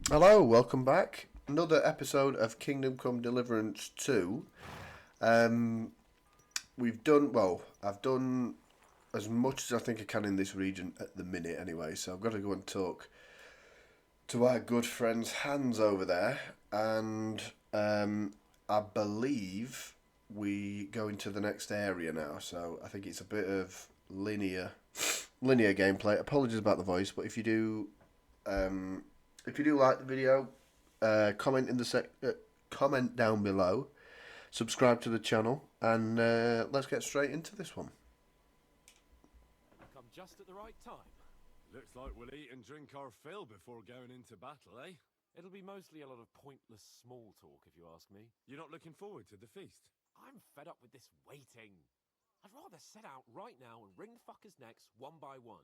Hello, welcome back. Another episode of Kingdom Come Deliverance 2. We've done, well, I've done as much as I think I can in this region at the minute anyway, so I've got to go and talk to our good friends Hans over there, and I believe we go into the next area now, so I think it's a bit of linear gameplay. Apologies about the voice, but if you do like the video, comment down below, subscribe to the channel, and let's get straight into this one. Come just at the right time. Looks like we'll eat and drink our fill before going into battle, eh? It'll be mostly a lot of pointless small talk, if you ask me. You're not looking forward to the feast? I'm fed up with this waiting. I'd rather set out right now and wring fuckers' necks one by one.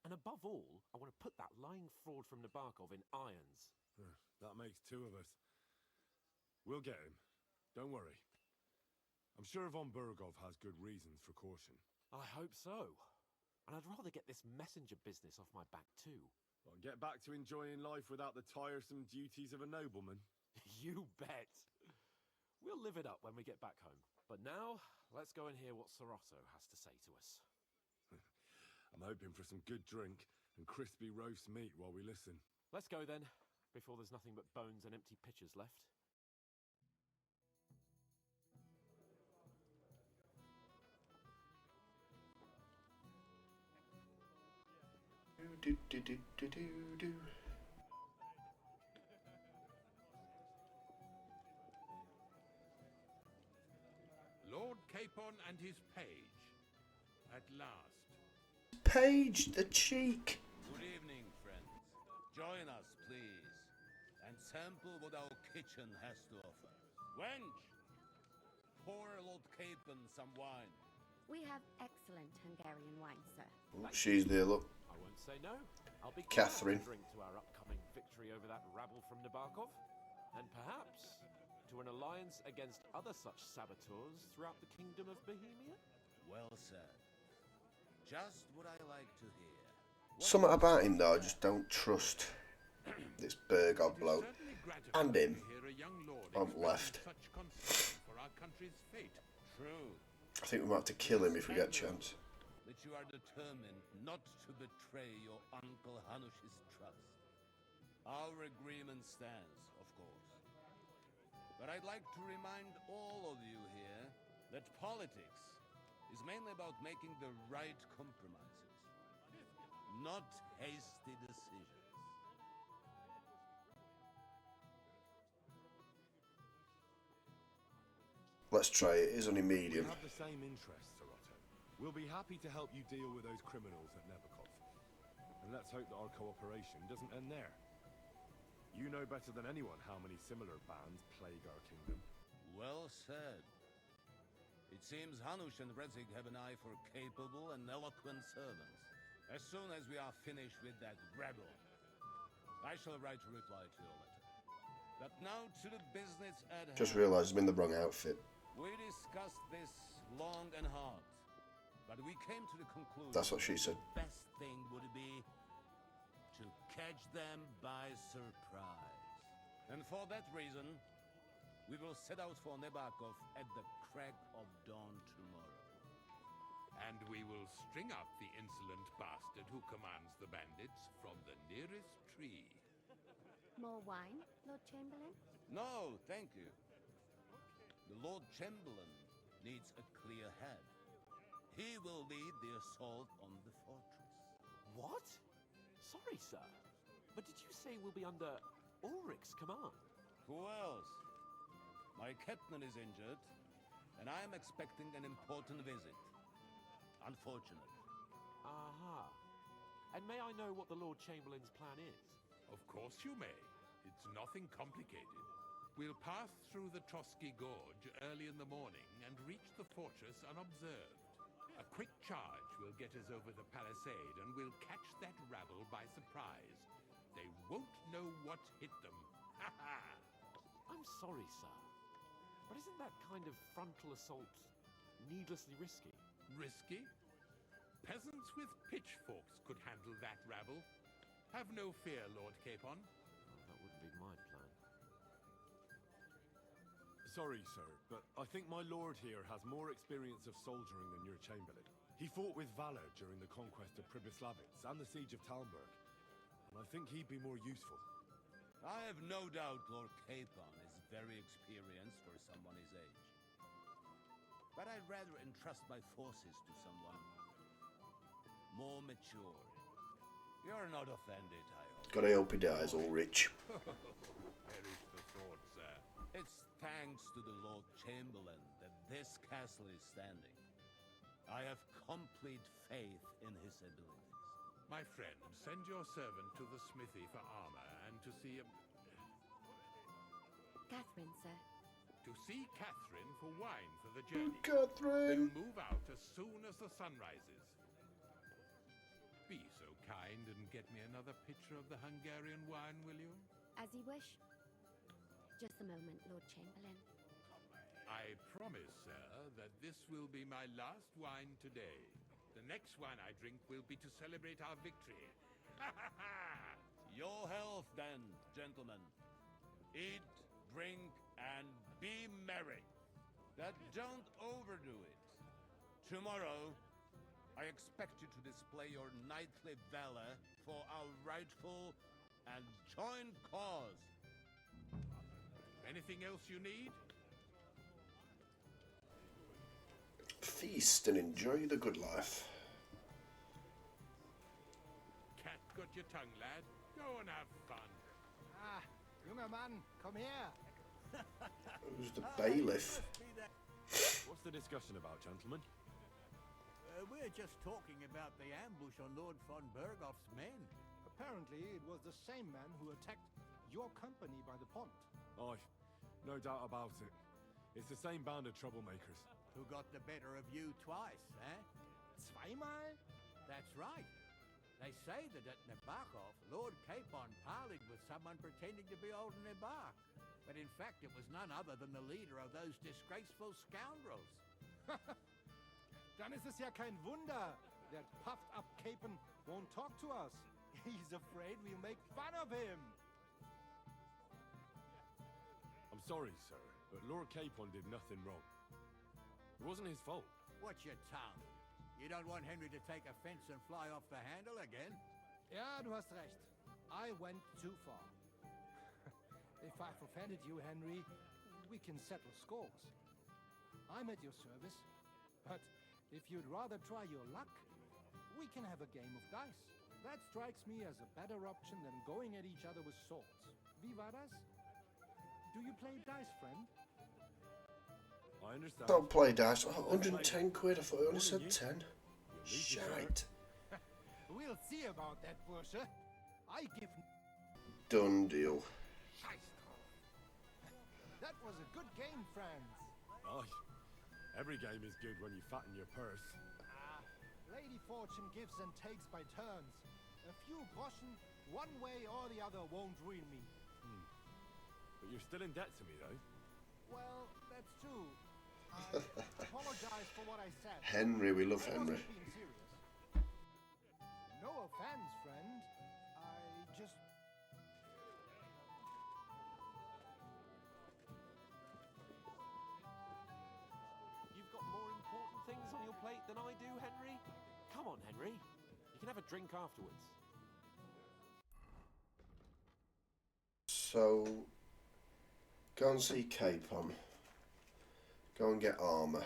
And above all, I want to put that lying fraud from Nebakov in irons. That makes two of us. We'll get him. Don't worry. I'm sure Von Burgov has good reasons for caution. I hope so. And I'd rather get this messenger business off my back too. Well, get back to enjoying life without the tiresome duties of a nobleman. You bet. We'll live it up when we get back home. But now, let's go and hear what Serato has to say to us. I'm hoping for some good drink and crispy roast meat while we listen. Let's go then, before there's nothing but bones and empty pitchers left. Lord Capon and his page, at last. Page, the cheek. Good evening, friends. Join us, please, and sample what our kitchen has to offer. Wench, pour Lord Capon some wine. We have excellent Hungarian wine, sir. Oh, she's there, look. I won't say no. I'll be Catherine. glad to drink to our upcoming victory over that rabble from Nebakov, and perhaps to an alliance against other such saboteurs throughout the kingdom of Bohemia. Well said. Just what I like to hear. Something about him though, I just don't trust this Burgov bloke. And him on the left. Such concern for our country's fate. True. I think we might have to kill him if we get a chance. That you are determined not to betray your Uncle Hanush's trust. Our agreement stands, of course. But I'd like to remind all of you here that politics is mainly about making the right compromises, not hasty decisions. Let's try it. It's only medium. We have the same interests, Serato. We'll be happy to help you deal with those criminals at Nebakov. And let's hope that our cooperation doesn't end there. You know better than anyone how many similar bands plague our kingdom. Well said. It seems Hanush and Rezig have an eye for capable and eloquent servants. As soon as we are finished with that rebel, I shall write a reply to your letter. But now to the business at hand. Just realised I'm in the wrong outfit. We discussed this long and hard, but we came to the conclusion That's what she said. the best thing would be to catch them by surprise. And for that reason, we will set out for Nebakov at the crack of dawn tomorrow. And we will string up the insolent bastard who commands the bandits from the nearest tree. More wine, Lord Chamberlain? No, thank you. The Lord Chamberlain needs a clear head. He will lead the assault on the fortress. What? Sorry, sir. But did you say we'll be under Ulrich's command? Who else? My captain is injured, and I am expecting an important visit. Unfortunate. Aha. And may I know what the Lord Chamberlain's plan is? Of course you may. It's nothing complicated. We'll pass through the Trotsky Gorge early in the morning and reach the fortress unobserved. A quick charge will get us over the palisade and we'll catch that rabble by surprise. They won't know what hit them. Ha ha! I'm sorry, sir. But isn't that kind of frontal assault needlessly risky? Risky? Peasants with pitchforks could handle that rabble. Have no fear, Lord Capon. Oh, that wouldn't be my plan. Sorry, sir, but I think my lord here has more experience of soldiering than your chamberlain. He fought with valor during the conquest of Pribyslavitz and the siege of Talmberg, and I think he'd be more useful. I have no doubt Lord Capon is very experienced for someone his age. But I'd rather entrust my forces to someone more mature. You're not offended, I hope. Gotta hope he dies all rich. Perish the thought, sir. It's thanks to the Lord Chamberlain that this castle is standing. I have complete faith in his abilities. My friend, send your servant to the smithy for armor and to see Catherine, sir. to see Catherine for wine for the journey. Catherine! Then move out as soon as the sun rises. Be so kind and get me another pitcher of the Hungarian wine, will you? As you wish. Just a moment, Lord Chamberlain. I promise, sir, that this will be my last wine today. The next wine I drink will be to celebrate our victory. Your health, then, gentlemen. Eat, drink, and be merry. But don't overdo it. Tomorrow, I expect you to display your knightly valor for our rightful and joint cause. Anything else you need? Feast and enjoy the good life. Cat got your tongue, lad. Go and have fun. Ah, junger Mann, komm her. Who's the bailiff? What's the discussion about, gentlemen? We're just talking about the ambush on Lord von Bergoff's men. Apparently, it was the same man who attacked your company by the pond. Aye, no doubt about it. It's the same band of troublemakers. Who got the better of you twice, eh? Zweimal? That's right. They say that at Nebakov, Lord Capon parleyed with someone pretending to be old Nebak. But in fact, it was none other than the leader of those disgraceful scoundrels. Dann ist es ja kein Wunder. That puffed up Capon won't talk to us. He's afraid we'll make fun of him. I'm sorry, sir, but Lord Capon did nothing wrong. It wasn't his fault. Watch your tongue. You don't want Henry to take offense and fly off the handle again? Ja, du hast recht. I went too far. If I've offended you, Henry, we can settle scores. I'm at your service, but if you'd rather try your luck, we can have a game of dice. That strikes me as a better option than going at each other with swords. Wie war das? Do you play dice, friend? I understand. Don't play dice. Oh, 110 quid. I thought I only said 10. Shite. We'll see about that, Bursche. I give... Done deal. That was a good game, friends. Aye, every game is good when you fatten your purse. Lady Fortune gives and takes by turns. A few groschen, one way or the other, won't ruin me. But you're still in debt to me, though. Well, that's true. I apologize for what I said. Henry, we love I Henry. wasn't being serious. No offense, friend. I just... You've got more important things on your plate than I do, Henry? Come on, Henry. You can have a drink afterwards. So, go and see Capon. Go and get armour.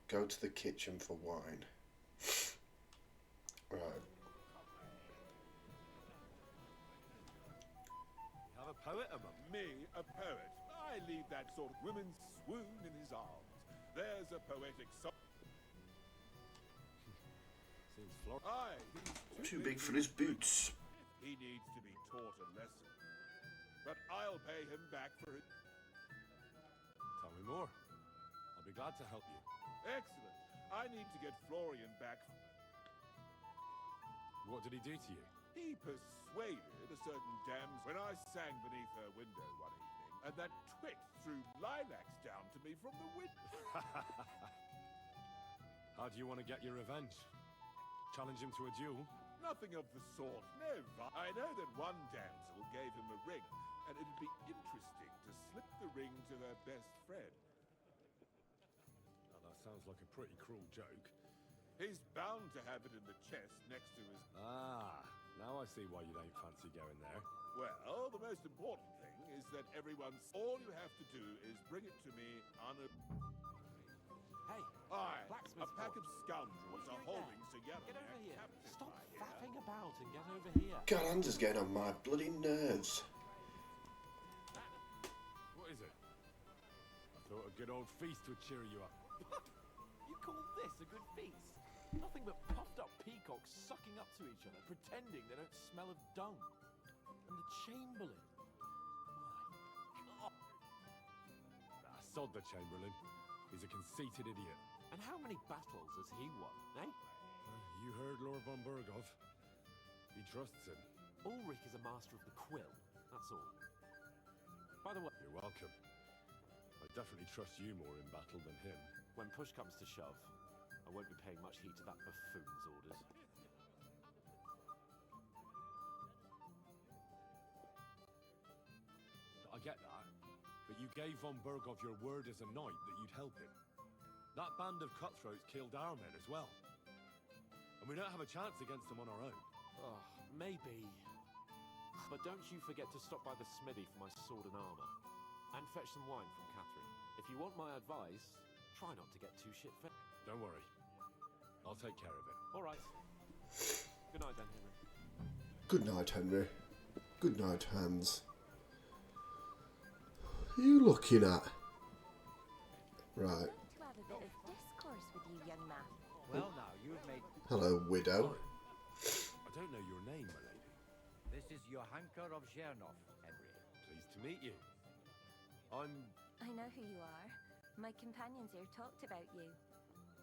Go to the kitchen for wine. Right. Have a poet among Me, a poet. I leave that sort of woman swoon in his arms. There's a poetic song. Seems Flor. Aye, he's Too big for his boots. He needs to be taught a lesson. But I'll pay him back for it. Tell me more. I'll be glad to help you. Excellent. I need to get Florian back. What did he do to you? He persuaded a certain damsel when I sang beneath her window one evening, and that twit threw lilacs down to me from the window. How do you want to get your revenge? Challenge him to a duel? Nothing of the sort. No, I know that one damsel gave him a ring ring, and it'd be interesting to slip the ring to her best friend. Now, that sounds like a pretty cruel joke. He's bound to have it in the chest next to his... Ah, now I see why you don't fancy going there. Well, the most important thing is that all you have to do is bring it to me Hey, Aye, a blacksmith's pack boy. of scoundrels What are are you doing holding Sir Get over Yellowneck here. captive, Stop I hear. faffing about and get over here. God, Hans is getting on my bloody nerves. What is it? I thought a good old feast would cheer you up. You call this a good feast? Nothing but puffed up peacocks sucking up to each other, pretending they don't smell of dung. And the Chamberlain. My God. Ah, sod the Chamberlain. He's a conceited idiot. And how many battles has he won, eh? You heard Lord von Bergov. He trusts him. Ulrich is a master of the quill, that's all. By the way, You're welcome. I definitely trust you more in battle than him. when push comes to shove, I won't be paying much heed to that buffoon's orders. I get that, but you gave von Bergov your word as a knight that you'd help him. That band of cutthroats killed our men as well. And we don't have a chance against them on our own. Oh, maybe. But don't you forget to stop by the smithy for my sword and armor. And fetch some wine from Catherine. If you want my advice, try not to get too shit-faced. Don't worry. I'll take care of it. All right. Good night then, Henry. Good night, Henry. Good night, Hans. Who are you looking at? Right. To have a bit of discourse with you, young man. Well, now, you've made... Hello, widow. I don't know your name, my lady. This is Johanka of Zhernov, Henry. Pleased to meet you. I'm... I know who you are. My companions here talked about you.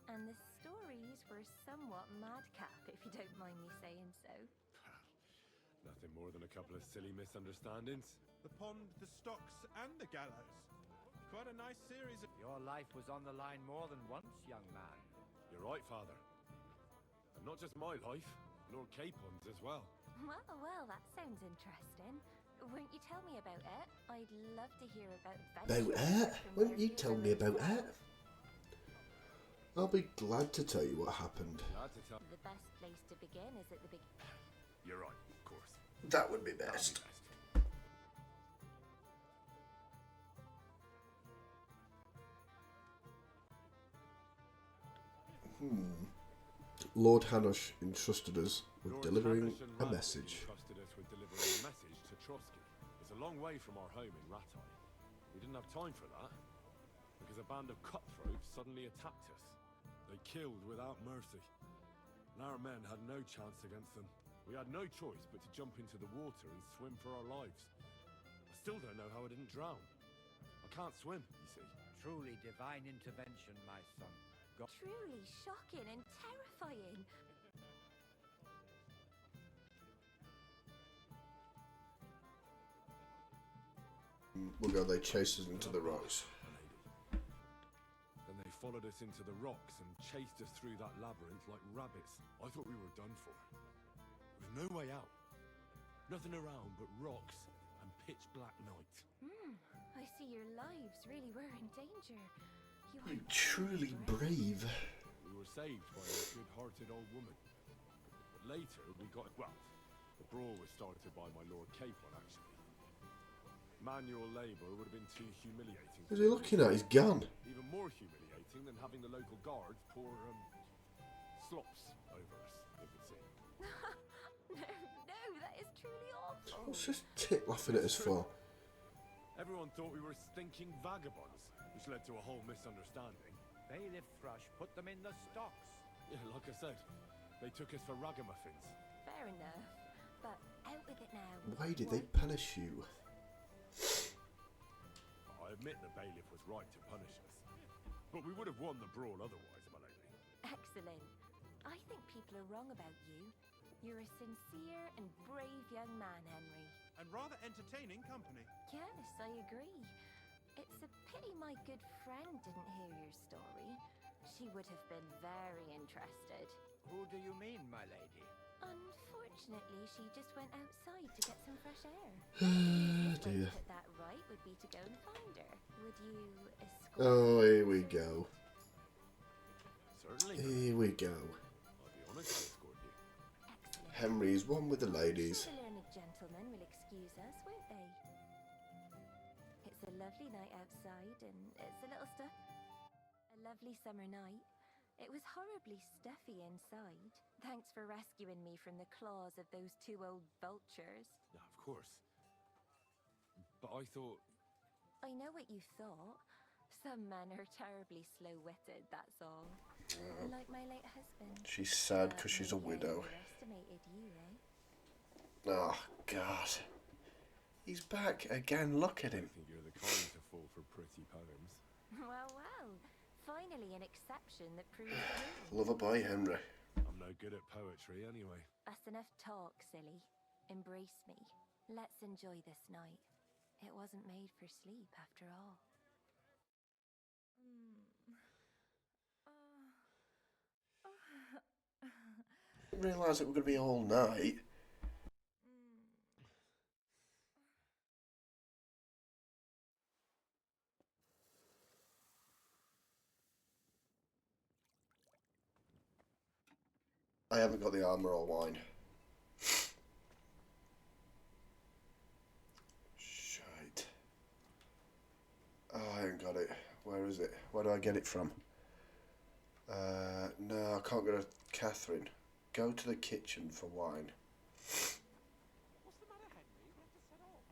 And the stories were somewhat madcap, if you don't mind me saying so. Nothing more than a couple of silly misunderstandings. The pond, the stocks, and the gallows. Quite a nice series of... Your life was on the line more than once, young man. You're right, Father. And not just my life, Lord Capon's as well. Well, well, that sounds interesting. Won't you tell me about it? I'd love to hear about About it? Won't you tell me about it? I'll be glad to tell you what happened. Glad to tell... The best place to begin is at the beginning. You're right, of course. That would be That'd best. Lord Hanush entrusted us with Lord delivering Hanush and a Radley message. entrusted us with delivering a message to Trotsky. It's a long way from our home in Ratai. We didn't have time for that, because a band of cutthroats suddenly attacked us. They killed without mercy, and our men had no chance against them. We had no choice but to jump into the water and swim for our lives. I still don't know how I didn't drown. I can't swim, you see. Truly divine intervention, my son. Truly shocking and terrifying. We'll go, they chased us into the rocks. Then they followed us into the rocks and chased us through that labyrinth like rabbits. I thought we were done for. There was no way out. Nothing around but rocks and pitch black night. I see your lives really were in danger. You You are truly brave. We were saved by a good-hearted old woman. But later we got... Well, the brawl was started by my Lord Capon, actually. Manual labour would have been too humiliating. What's he looking at? His gun. Even more humiliating than having the local guards pour, slops over us, it would seem. No, that is truly awful. What's this tit laughing at us for? Everyone thought we were stinking vagabonds, which led to a whole misunderstanding. Bailiff Thrush put them in the stocks. Yeah, like I said, they took us for ragamuffins. Fair enough. But out with it now. Why did they punish you? I admit the bailiff was right to punish us. But we would have won the brawl otherwise, my lady. Excellent. I think people are wrong about you. You're a sincere and brave young man, Henry. and rather entertaining company. Yes, I agree. It's a pity my good friend didn't hear your story. She would have been very interested. Who do you mean, my lady? Unfortunately, she just went outside to get some fresh air. dear. way to put that right would be to go and find her. Would you escort Oh, here we her? go. Certainly. Here we go. I'd be honoured to escort you. Excellent. Henry's one with the ladies. I'm sure the learned gentlemen will excuse us, won't they? It's a lovely night outside, and it's a little stuff. A lovely summer night. It was horribly stuffy inside. Thanks for rescuing me from the claws of those two old vultures. Yeah, of course. But I thought... I know what you thought. Some men are terribly slow-witted, that's all. Like my late husband. She's sad But because she's a maybe I widow. underestimated you, eh? Oh, God. He's back again. Look at I him. think you're the kind to fall for pretty poems. Well, well. Finally an exception that proves the rule. Love a boy, Henry. I'm no good at poetry anyway. That's enough talk, silly. Embrace me. Let's enjoy this night. It wasn't made for sleep, after all. Didn't realise it was going to be all night. I haven't got the armour or wine. Shite. Oh, I haven't got it. Where is it? Where do I get it from? No, I can't go to Catherine. Go to the kitchen for wine. What's the matter, Henry? We have to set off.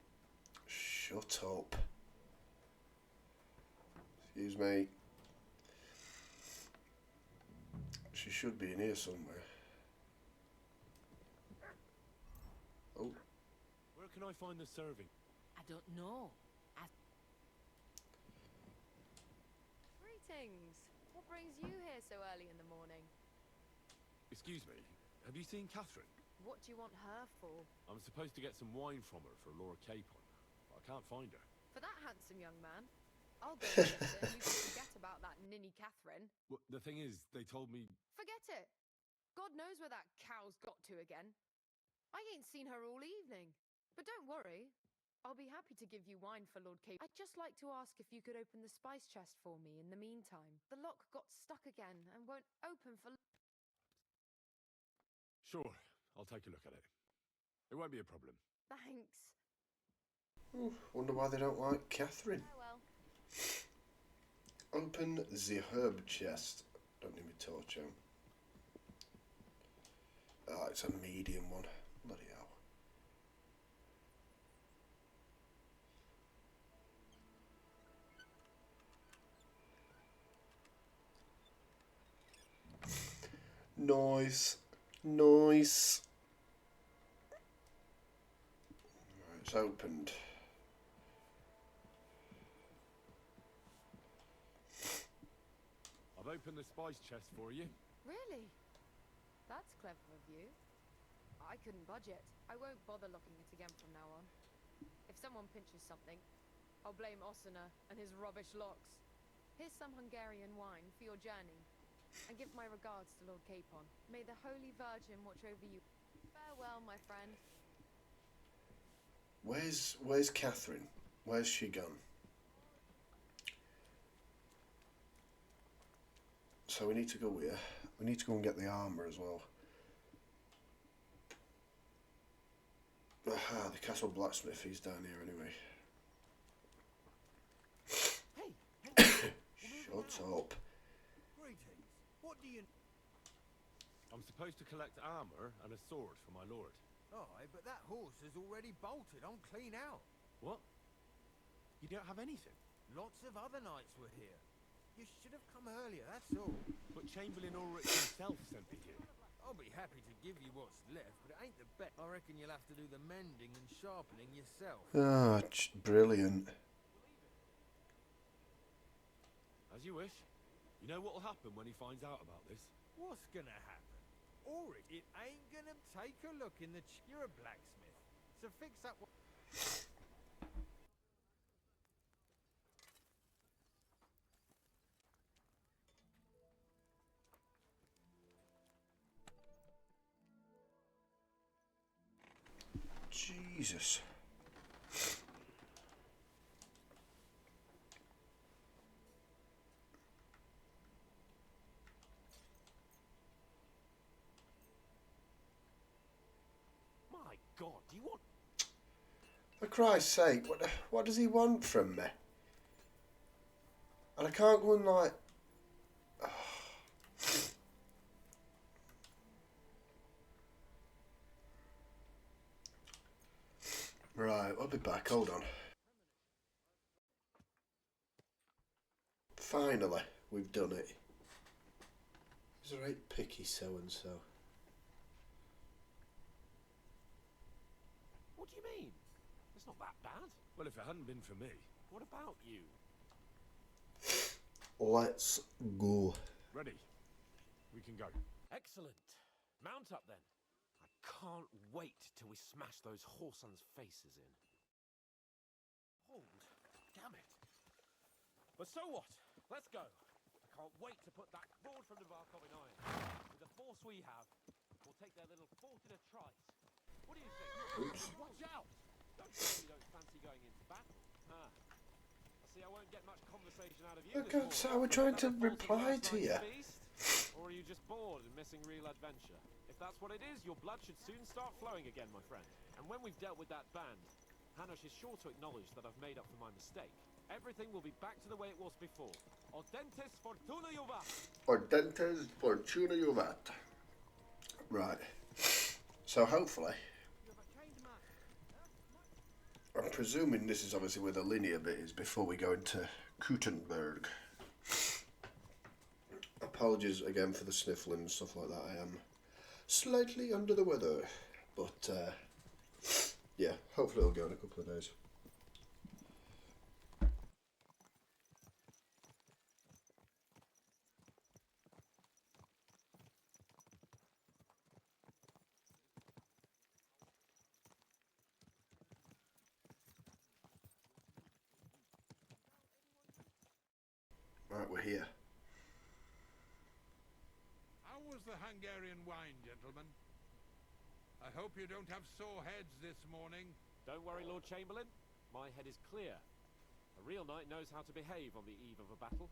Shut up. Excuse me. She should be in here somewhere. Oh. Where can I find the serving? I don't know. Greetings. What brings you here so early in the morning? Excuse me, have you seen Catherine? What do you want her for? I'm supposed to get some wine from her for Lord Capon, but I can't find her. For that handsome young man? I'll go and get it, and you can forget about that ninny Catherine. Well, the thing is, they told me... Forget it! God knows where that cow's got to again. I ain't seen her all evening. But don't worry. I'll be happy to give you wine for Lord Capon. I'd just like to ask if you could open the spice chest for me in the meantime. The lock got stuck again and won't open for... Sure, I'll take a look at it. It won't be a problem. Thanks. Ooh, wonder why they don't like Catherine. Farewell. Open the herb chest. Don't need me torch out. Oh, it's a medium one. Bloody hell. Nice. Nice. Right, it's opened. I've opened the spice chest for you. Really? That's clever of you. I couldn't budge it. I won't bother locking it again from now on. If someone pinches something, I'll blame Osuna and his rubbish locks. Here's some Hungarian wine for your journey. And give my regards to Lord Capon. May the Holy Virgin watch over you. Farewell, my friend. Where's Catherine? Where's she gone? So we need to go here. We need to go and get the armour as well. Aha, the castle blacksmith, he's down here anyway. Hey, Shut up. Greetings. What do you... I'm supposed to collect armour and a sword for my lord. Aye, but that horse is already bolted on clean out. What? You don't have anything? Lots of other knights were here. You should have come earlier, that's all. But Chamberlain Ulrich himself sent me here. I'll be happy to give you what's left, but it ain't the best. I reckon you'll have to do the mending and sharpening yourself. Ah, brilliant. As you wish. You know what'll happen when he finds out about this? What's gonna happen? Ulrich, it ain't gonna take a look in the... You're a blacksmith, so fix up what... Jesus. For Christ's sake, what does he want from me? And I can't go and like... Right, we'll be back, hold on. Finally, we've done it. He's a right picky so-and-so. What do you mean? It's not that bad. Well, if it hadn't been for me. What about you? Let's go. Ready. We can go. Excellent. Mount up then. I can't wait till we smash those whoresons' faces in. Hold. Damn it. But so what? Let's go. I can't wait to put that fraud from Nebakov in irons. With the force we have, we'll take their little fort in a trice. What do you think? Oops. Watch out! Don't tell me you don't fancy going into battle. Ah. I see I won't get much conversation out of you. Oh God, so we're trying to reply to you. Or are you just bored and missing real adventure? If that's what it is, your blood should soon start flowing again, my friend. And when we've dealt with that band, Hanush is sure to acknowledge that I've made up for my mistake. Everything will be back to the way it was before. Audentes fortuna juvat. Audentes fortuna juvat. Right. So hopefully, I'm presuming this is obviously where the linear bit is before we go into Kutenberg. Apologies again for the sniffling and stuff like that. I am slightly under the weather, but yeah, hopefully it'll go in a couple of days. Right, we're here. How was the Hungarian wine, gentlemen? I hope you don't have sore heads this morning. Don't worry, Lord Chamberlain. My head is clear. A real knight knows how to behave on the eve of a battle.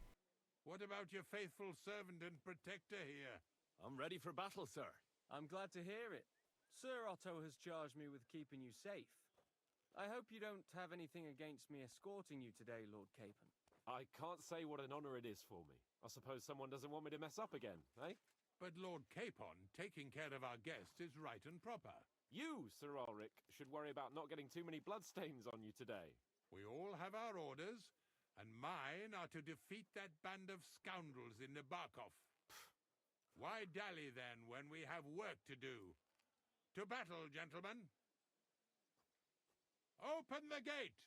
What about your faithful servant and protector here? I'm ready for battle, sir. I'm glad to hear it. Sir Otto has charged me with keeping you safe. I hope you don't have anything against me escorting you today, Lord Capon. I can't say what an honor it is for me. I suppose someone doesn't want me to mess up again, eh? But Lord Capon, taking care of our guest is right and proper. You, Sir Ulrich, should worry about not getting too many bloodstains on you today. We all have our orders, and mine are to defeat that band of scoundrels in Nebakov. Why dally then when we have work to do? To battle, gentlemen! Open the gate!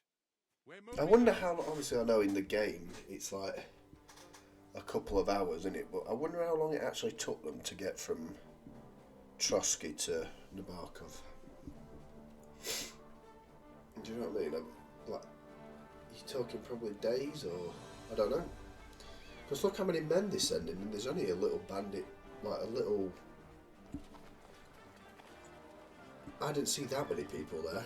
I wonder how, obviously I know in the game it's like a couple of hours, isn't it? But I wonder how long it actually took them to get from Trotsky to Nebakov. Do you know what I mean? Like, you're talking probably days, or I don't know. Because look how many men they're sending, and there's only a little bandit, like a little... I didn't see that many people there.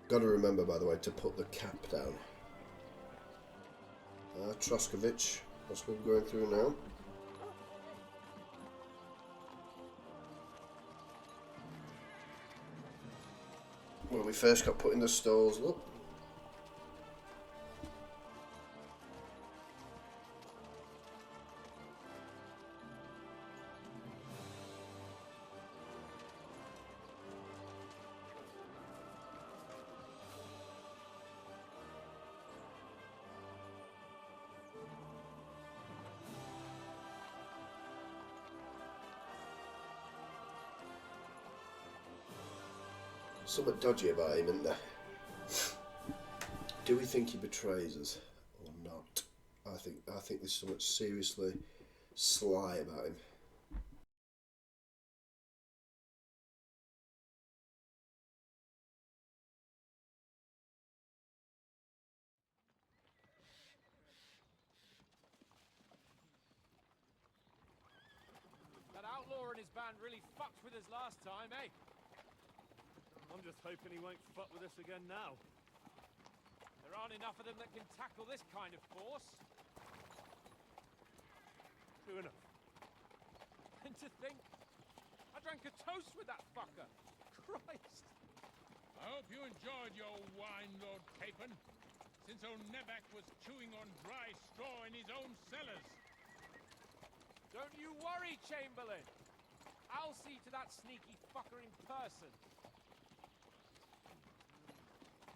Got to remember, by the way, to put the cap down. Troskovich, that's what we're going through now. Well, we first got put in the stalls, look. Something dodgy about him, isn't there? Do we think he betrays us or not? I think there's something seriously sly about him. That outlaw and his band really fucked with us last time, eh? I'm just hoping he won't fuck with us again now. There aren't enough of them that can tackle this kind of force. True enough. And to think, I drank a toast with that fucker. Christ. I hope you enjoyed your wine, Lord Capon, since old Nebak was chewing on dry straw in his own cellars. Don't you worry, Chamberlain. I'll see to that sneaky fucker in person.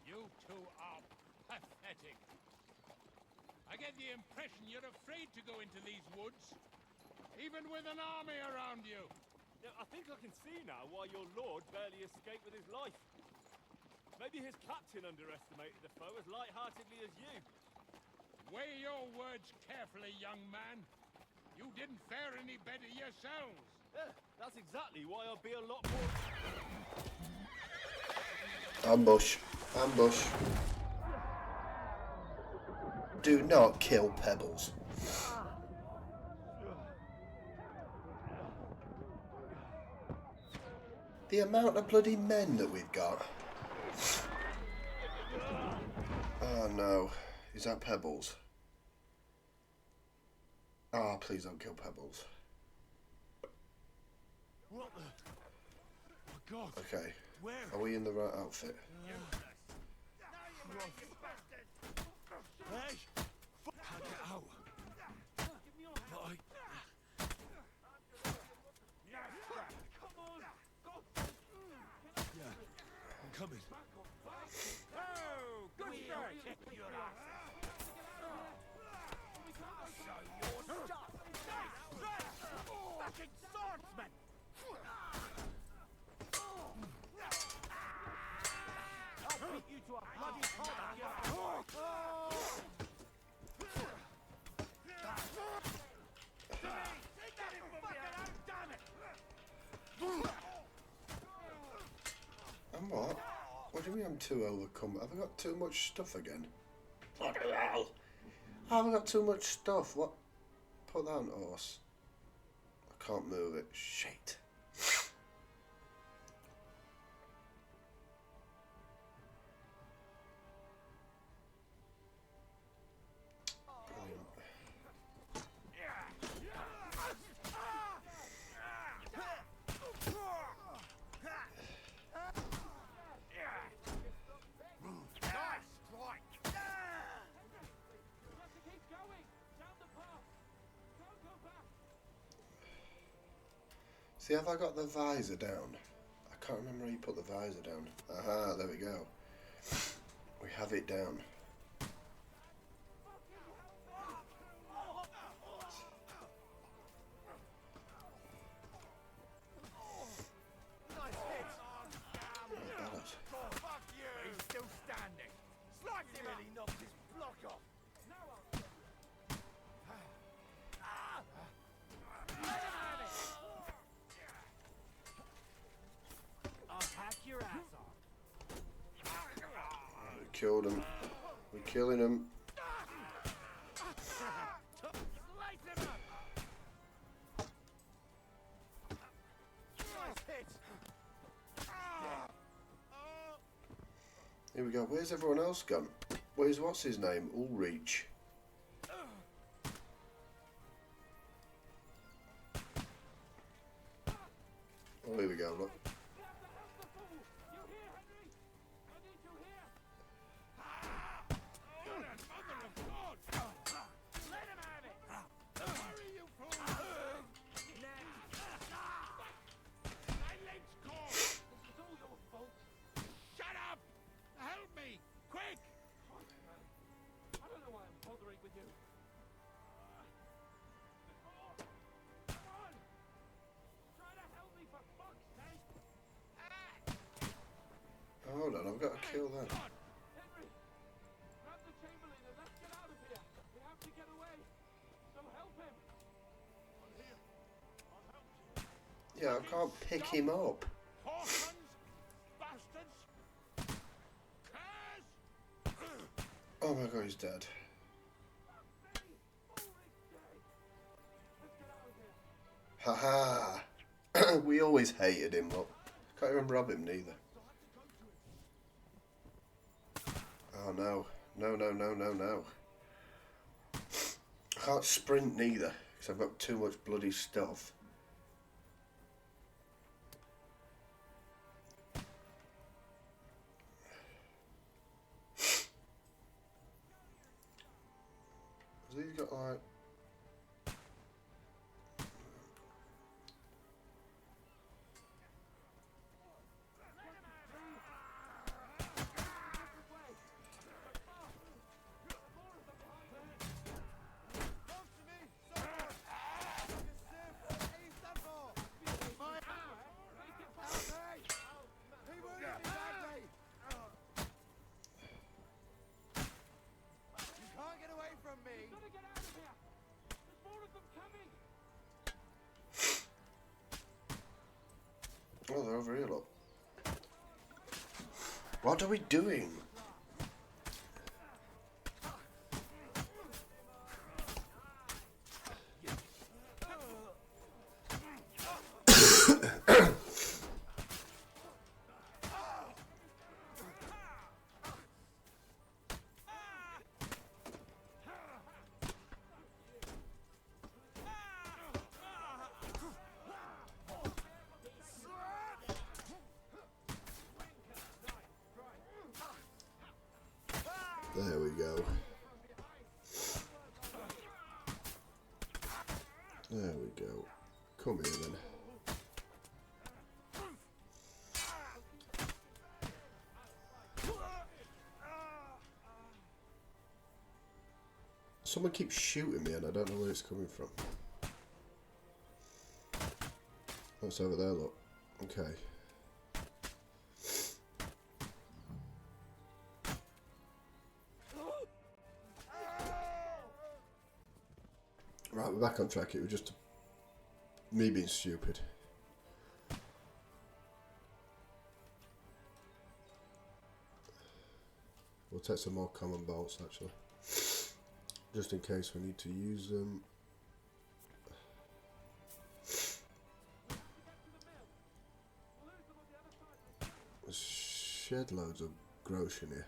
You two are pathetic. I get the impression you're afraid to go into these woods, even with an army around you. Yeah, I think I can see now why your lord barely escaped with his life. Maybe his captain underestimated the foe as light-heartedly as you. Weigh your words carefully, young man. You didn't fare any better yourselves. Yeah, that's exactly why I'll be a lot more... Ambush. Ambush. Do not kill Pebbles. The amount of bloody men that we've got. Oh no. Is that Pebbles? Ah, oh, please don't kill Pebbles. What the? Oh God. Okay. Where? Are we in the right outfit? Hey! Can't get out. But yeah, I'm coming. Oh, good start. Fucking swordsman! I'll beat you to a bloody pulp, you... Take that fucking out, damn it! And what? What do you mean I'm too overcome? Have I got too much stuff again? What the hell? Have I got too much stuff? What? Put that on horse. I can't move it. Shit. Brilliant. See, have I got the visor down? I can't remember how you put the visor down. Aha, there we go. We have it down. Nice hit! Ballad. Fuck you! He's still standing. Slice him really knocked his block off. I'll hack your ass off. We killed him. We're killing him. Slice him up! Nice hit! Here we go. Where's everyone else gone? Where's what's his name? Ulrich. Oh, here we go. Look. Shut up! Help me! Quick! I don't know why I'm bothering with you. Come on! Try to help me for fuck's sake! Hold on, I've got to kill that. Henry! Grab the Chamberlain and let's get out of here! We have to get away! So help him! I'm here. I'll help you. Yeah, I can't pick him up. Whoresons! Bastards! Curs! Oh my god, he's dead. Haha! We always hated him, look. Can't even rob him neither. Oh no. No, no, no, no, no. I can't sprint neither, because I've got too much bloody stuff. Has these got like... Oh, they're over here, look. What are we doing? There we go. There we go. Come here then. Someone keeps shooting me and I don't know where it's coming from. What's over there, look? Okay. Right, we're back on track. It was just me being stupid. We'll take some more common bolts actually, just in case we need to use them. There's shed loads of grosh in here.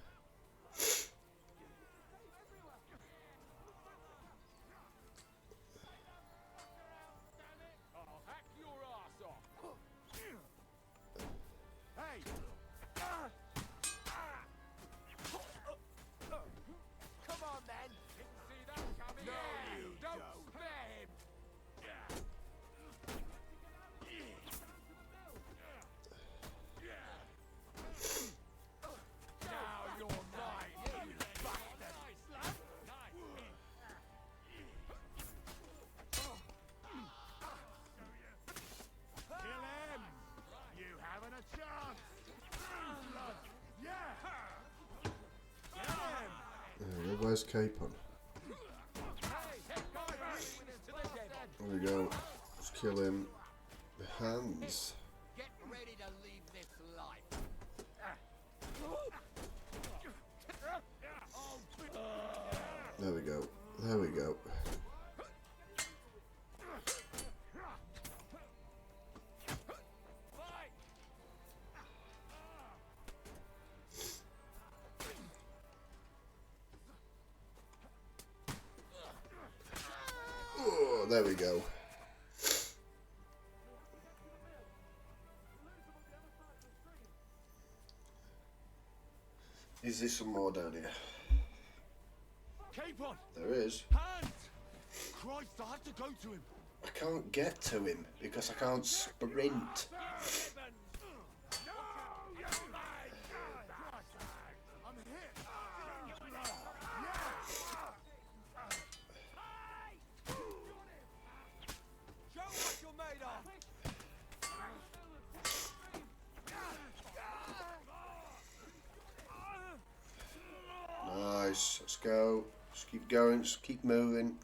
Where's Capon? There we go. Let's kill him. The hands. Get ready to leave this life. There we go. There we go. Oh, there we go. Is there some more down here? Capon! There is. Hand! Christ, I have to go to him. I can't get to him because I can't sprint. Nice, let's go. Just keep going, just keep moving.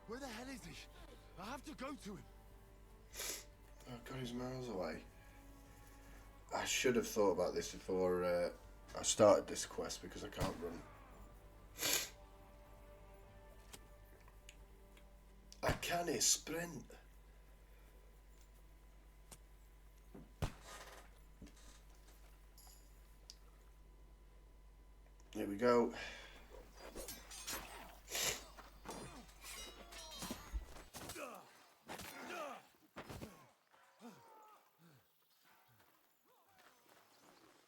Where the hell is he? I have to go to him. Oh God, he's miles away. I should have thought about this before I started this quest because I can't run. can he sprint? Here we go.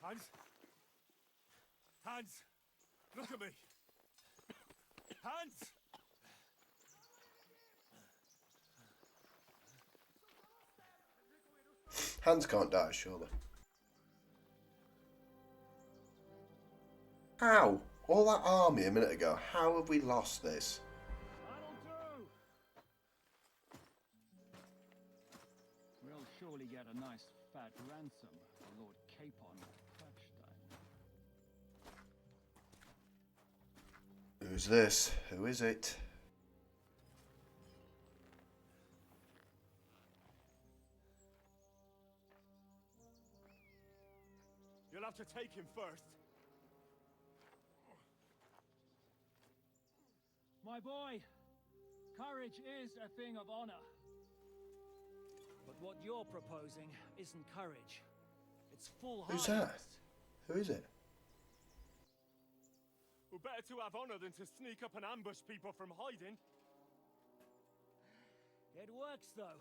Hans? Hans! Look at me! Hans! Hans can't die, surely. How? All that army a minute ago, how have we lost this? We'll surely get a nice fat ransom for Lord Capon Crackstein. Who's this? Who is it? You'll have to take him first. My boy, courage is a thing of honor. But what you're proposing isn't courage. It's foolhardiness. Who's that? Who is it? Well, better to have honor than to sneak up and ambush people from hiding. It works, though.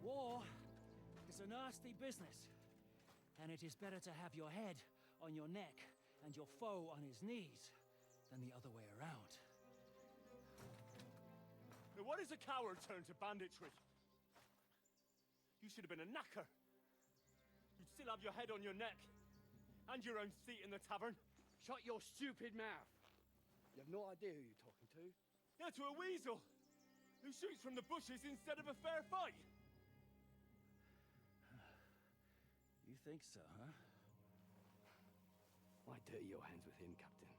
War is a nasty business. And it is better to have your head on your neck and your foe on his knees than the other way around. Now, what is a coward turned to banditry? You should have been a knacker. You'd still have your head on your neck. And your own seat in the tavern. Shut your stupid mouth. You have no idea who you're talking to. Yeah, to a weasel. Who shoots from the bushes instead of a fair fight. You think so, huh? Why dirty your hands with him, Captain?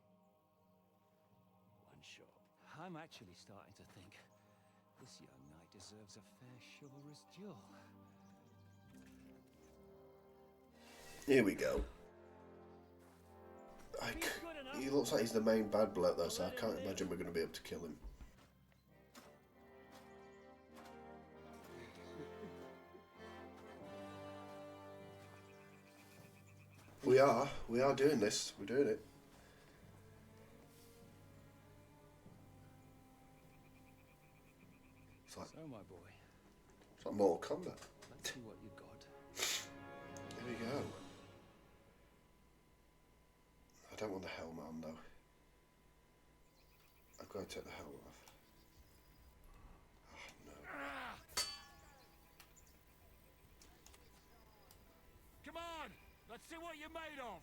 One shot. I'm actually starting to think this young knight deserves a fair chivalrous duel. Here we go. He looks like he's the main bad bloke though, so I can't imagine we're going to be able to kill him. We are doing this. We're doing it. It's like, So, my boy, it's like Mortal Kombat. let's see what you got. Here we go. I don't want the helmet on though. I've got to take the helmet off. Oh no. Come on! Let's see what you're made of!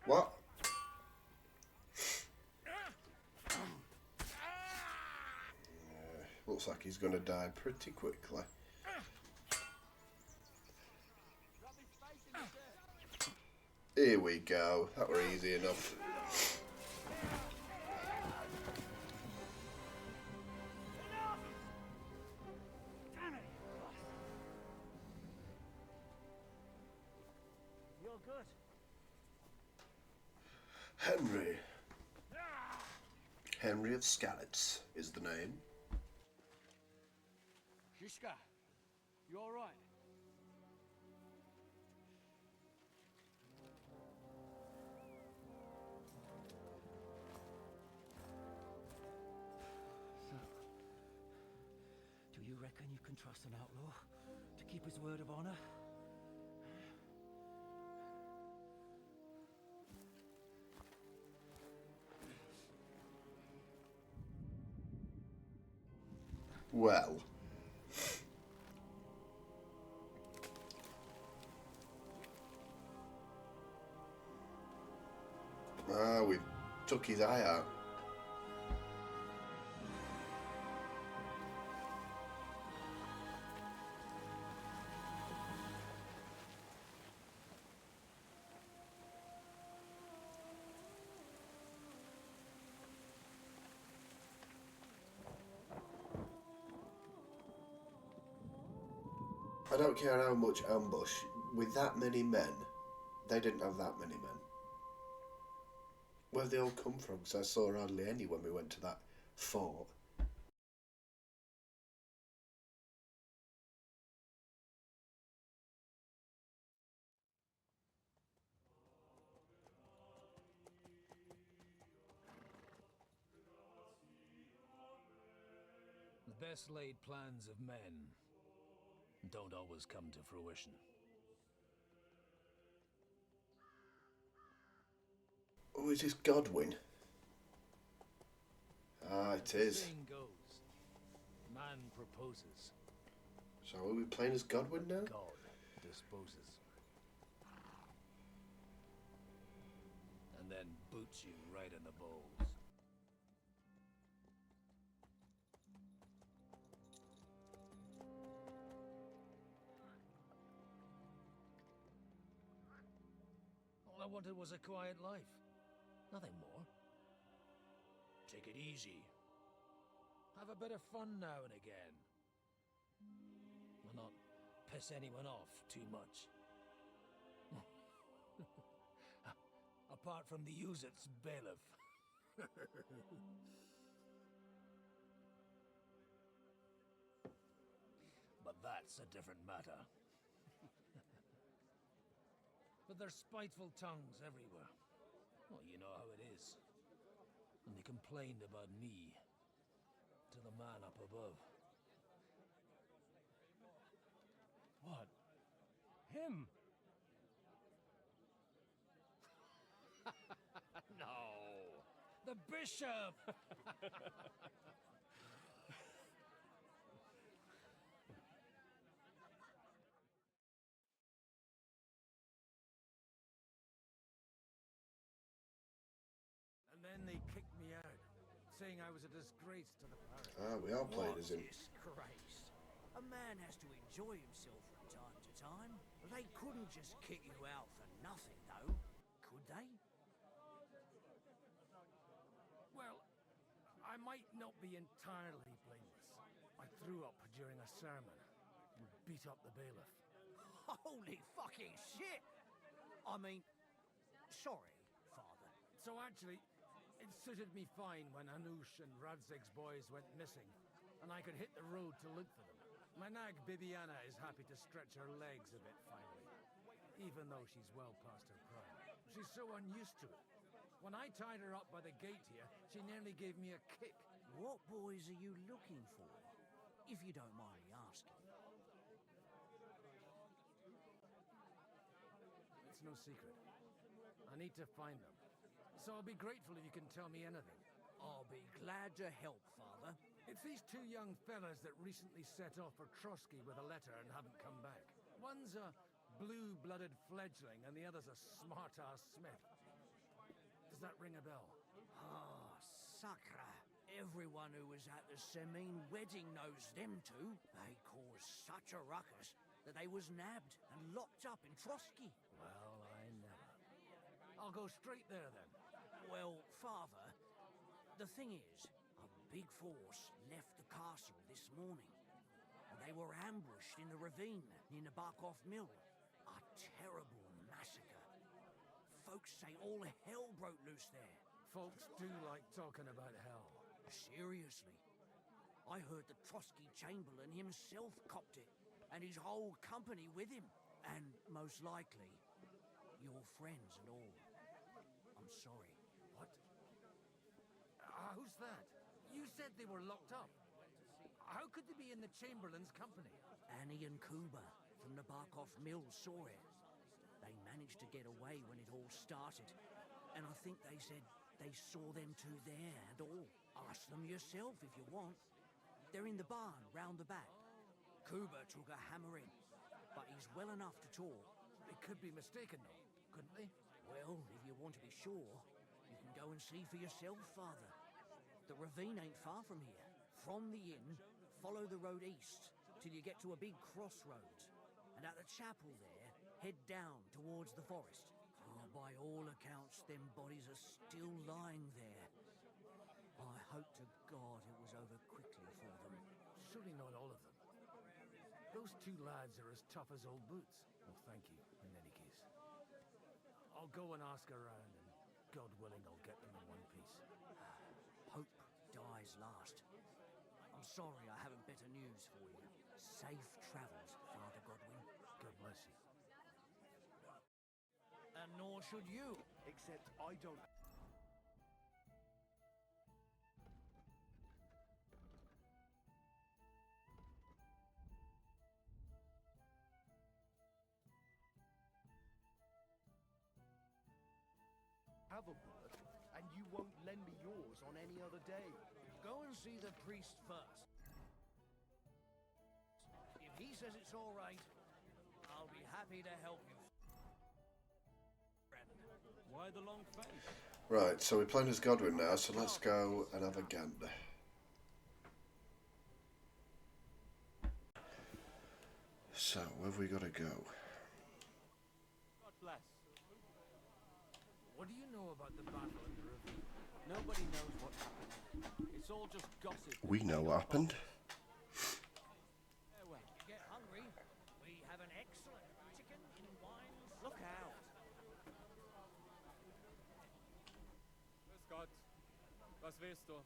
What? Looks like he's going to die pretty quickly. Here we go. That were easy enough. You're good. Henry. Henry of Skalitz is the name. Shishka, you all right? So, do you reckon you can trust an outlaw to keep his word of honor? Well. Ah, we've took his eye out. I don't care how much ambush, with that many men, they didn't have that many men. Where'd they all come from? Because I saw hardly any when we went to that fort. best laid plans of men don't always come to fruition. Oh, is this Godwin? Ah, it The is. saying goes, man proposes, So are we playing as Godwin now? God disposes. And then boots you right in the balls. All I wanted was a quiet life. Nothing more. Take it easy. Have a bit of fun now and again. And not piss anyone off too much. Apart from the Uzit's bailiff. But that's a different matter. But there's spiteful tongues everywhere. Well, you know how it is. And they complained about me to the man up above. What? Him? No! The bishop! And then they kicked me out, saying I was a disgrace to the parish. Ah, we are playing as him. Disgrace. A man has to enjoy himself from time to time. They couldn't just kick you out for nothing, though, could they? Well, I might not be entirely blameless. I threw up during a sermon and beat up the bailiff. Holy fucking shit! I mean, sorry, Father. So actually, it suited me fine when Anush and Radzig's boys went missing, and I could hit the road to look for them. My nag Bibiana is happy to stretch her legs a bit finally, even though she's well past her prime. She's so unused to it. When I tied her up by the gate here, she nearly gave me a kick. What boys are you looking for, if you don't mind me asking? It's no secret. I need to find them. So I'll be grateful if you can tell me anything. I'll be glad to help, Father. It's these two young fellas that recently set off for Trotsky with a letter and haven't come back. One's a blue-blooded fledgling and the other's a smart-ass smith. Does that ring a bell? Ah, Sakra. Everyone who was at the Semine wedding knows them two. They caused such a ruckus that they was nabbed and locked up in Trotsky. Well, I never. I'll go straight there then. Well, Father, the thing is, a big force left the castle this morning. And they were ambushed in the ravine near Nebakov Mill. A terrible massacre. Folks say all hell broke loose there. Folks do like talking about hell. Seriously. I heard the Trotsky Chamberlain himself copped it, and his whole company with him. And most likely, your friends and all. I'm sorry. What? Who's that? You said they were locked up. How could they be in the Chamberlain's company? Annie and Kuba from Nebakov Mill saw it. They managed to get away when it all started. And I think they said they saw them two there and all. Ask them yourself if you want. They're in the barn round the back. Kuba took a hammer in, but he's well enough to talk. They could be mistaken though, couldn't they? Well, if you want to be sure, you can go and see for yourself, Father. The ravine ain't far from here. From the inn, follow the road east till you get to a big crossroads. And at the chapel there, head down towards the forest. Oh, by all accounts, them bodies are still lying there. I hope to God it was over quickly for them. Surely not all of them. Those two lads are as tough as old boots. Well, thank you, in any case. I'll go and ask around, and God willing, I'll get them in one piece. Hope dies last. I'm sorry I haven't better news for you. Safe travels, Father Godwin. God bless you. And nor should you. Except I don't... have a bullet, and you won't lend me yours on any other day. Go and see the priest first. If he says it's all right, I'll be happy to help you. Friend. Why the long face? Right, so we're playing as Godwin now, so let's go and have a gander. So, where have we got to go? God bless. What do you know about the battle in the ravine? Nobody knows what happened. It's all just gossip. We know what happened. Farewell. Get hungry? We have an excellent chicken in wines. Look out! Grüß Gott. Was willst du?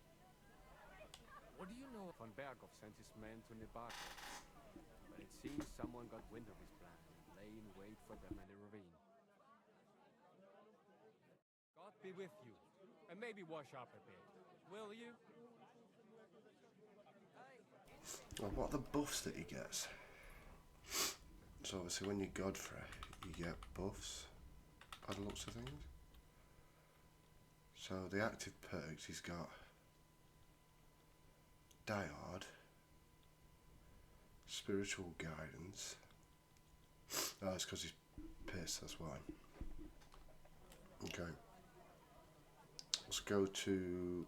What do you know? Von Berghoff sent his men to Nebakov. But it seems someone got wind of his plan and lay in wait for them in the ravine. God be with you. And maybe wash up a bit. Will you? Well, what are the buffs that he gets? So obviously when you're Godfrey, you get buffs by the looks of things. So the active perks, he's got Die Hard, Spiritual Guidance. Oh, it's because he's pissed, that's why. Okay. Let's go to...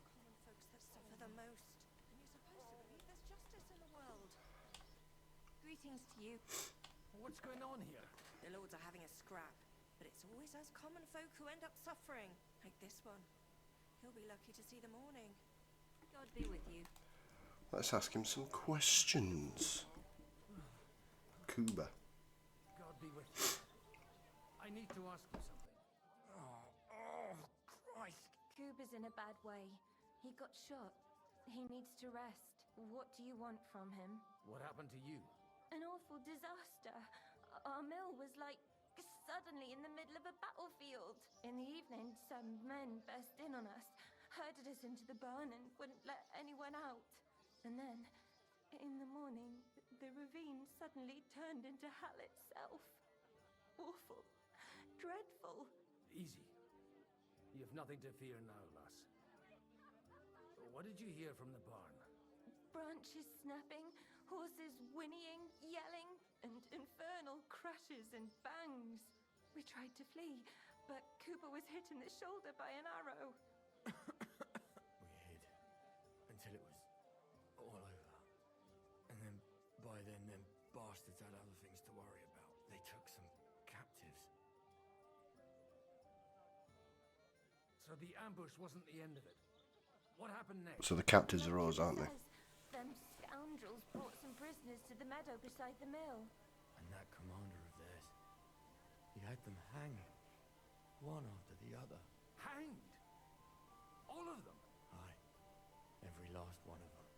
Common folks that suffer the most. And you're supposed to believe there's justice in the world. Greetings to you. What's going on here? The lords are having a scrap, but it's always us common folk who end up suffering, like this one. He'll be lucky to see the morning. God be with you. Let's ask him some questions. Kuba. God be with you. I need to ask you something. Oh, Christ. Kuba's in a bad way. He got shot. He needs to rest. What do you want from him? What happened to you? An awful disaster. Our mill was like suddenly in the middle of a battlefield. In the evening, some men burst in on us, herded us into the barn and wouldn't let anyone out. And then, in the morning, the ravine suddenly turned into hell itself. Awful. Dreadful. Easy. You have nothing to fear now, lass. What did you hear from the barn? Branches snapping, horses whinnying, yelling, and infernal crashes and bangs. We tried to flee, but Cooper was hit in the shoulder by an arrow. We hid until it was all over. And then, by then, them bastards had other things to worry about. They took some captives. So the ambush wasn't the end of it. What happened next? So the captives are ours, aren't they? Them scoundrels brought some prisoners to the meadow beside the mill. And that commander of theirs, he had them hanging, one after the other. Hanged? All of them? Aye, every last one of them.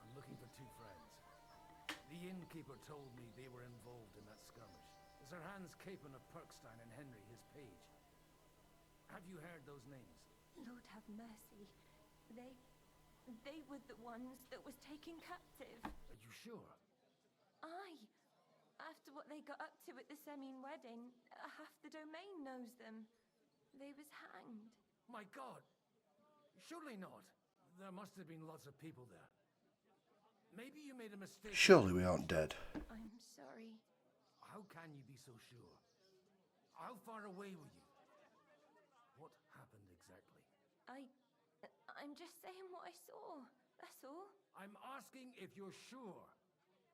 I'm looking for two friends. The innkeeper told me they were involved in that skirmish. Sir Hans Capon of Perkstein and Henry, his page. Have you heard those names? Lord have mercy. They were the ones that was taken captive. Are you sure? Aye. After what they got up to at the Semine wedding, half the domain knows them. They was hanged. My God! Surely not. There must have been lots of people there. Maybe you made a mistake. Surely we aren't dead. I'm sorry. How can you be so sure? How far away were you? What happened exactly? I'm just saying what I saw. That's all. I'm asking if you're sure.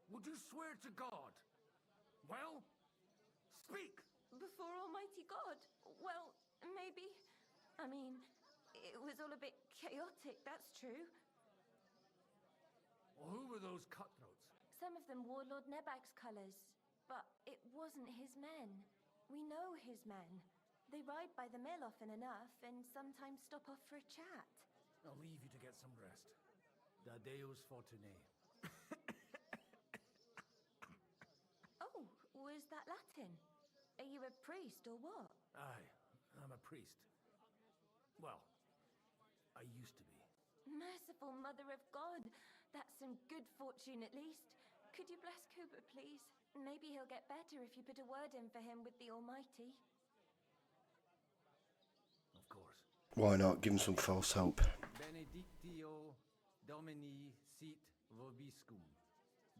Would you swear to God? Well, speak! Before Almighty God? Well, maybe. I mean, it was all a bit chaotic, that's true. Well, who were those cutthroats? Some of them wore Lord Nebak's colours, but it wasn't his men. We know his men. They ride by the mill often enough and sometimes stop off for a chat. I'll leave you to get some rest. Da Deus Fortunae. Oh, was that Latin? Are you a priest or what? Aye, I'm a priest. Well, I used to be. Merciful Mother of God, That's some good fortune at least. Could you bless Cooper, please? Maybe he'll get better if you put a word in for him with the Almighty. Of course. Why not? Give him some false hope. Benedictio Domini sit vobiscum.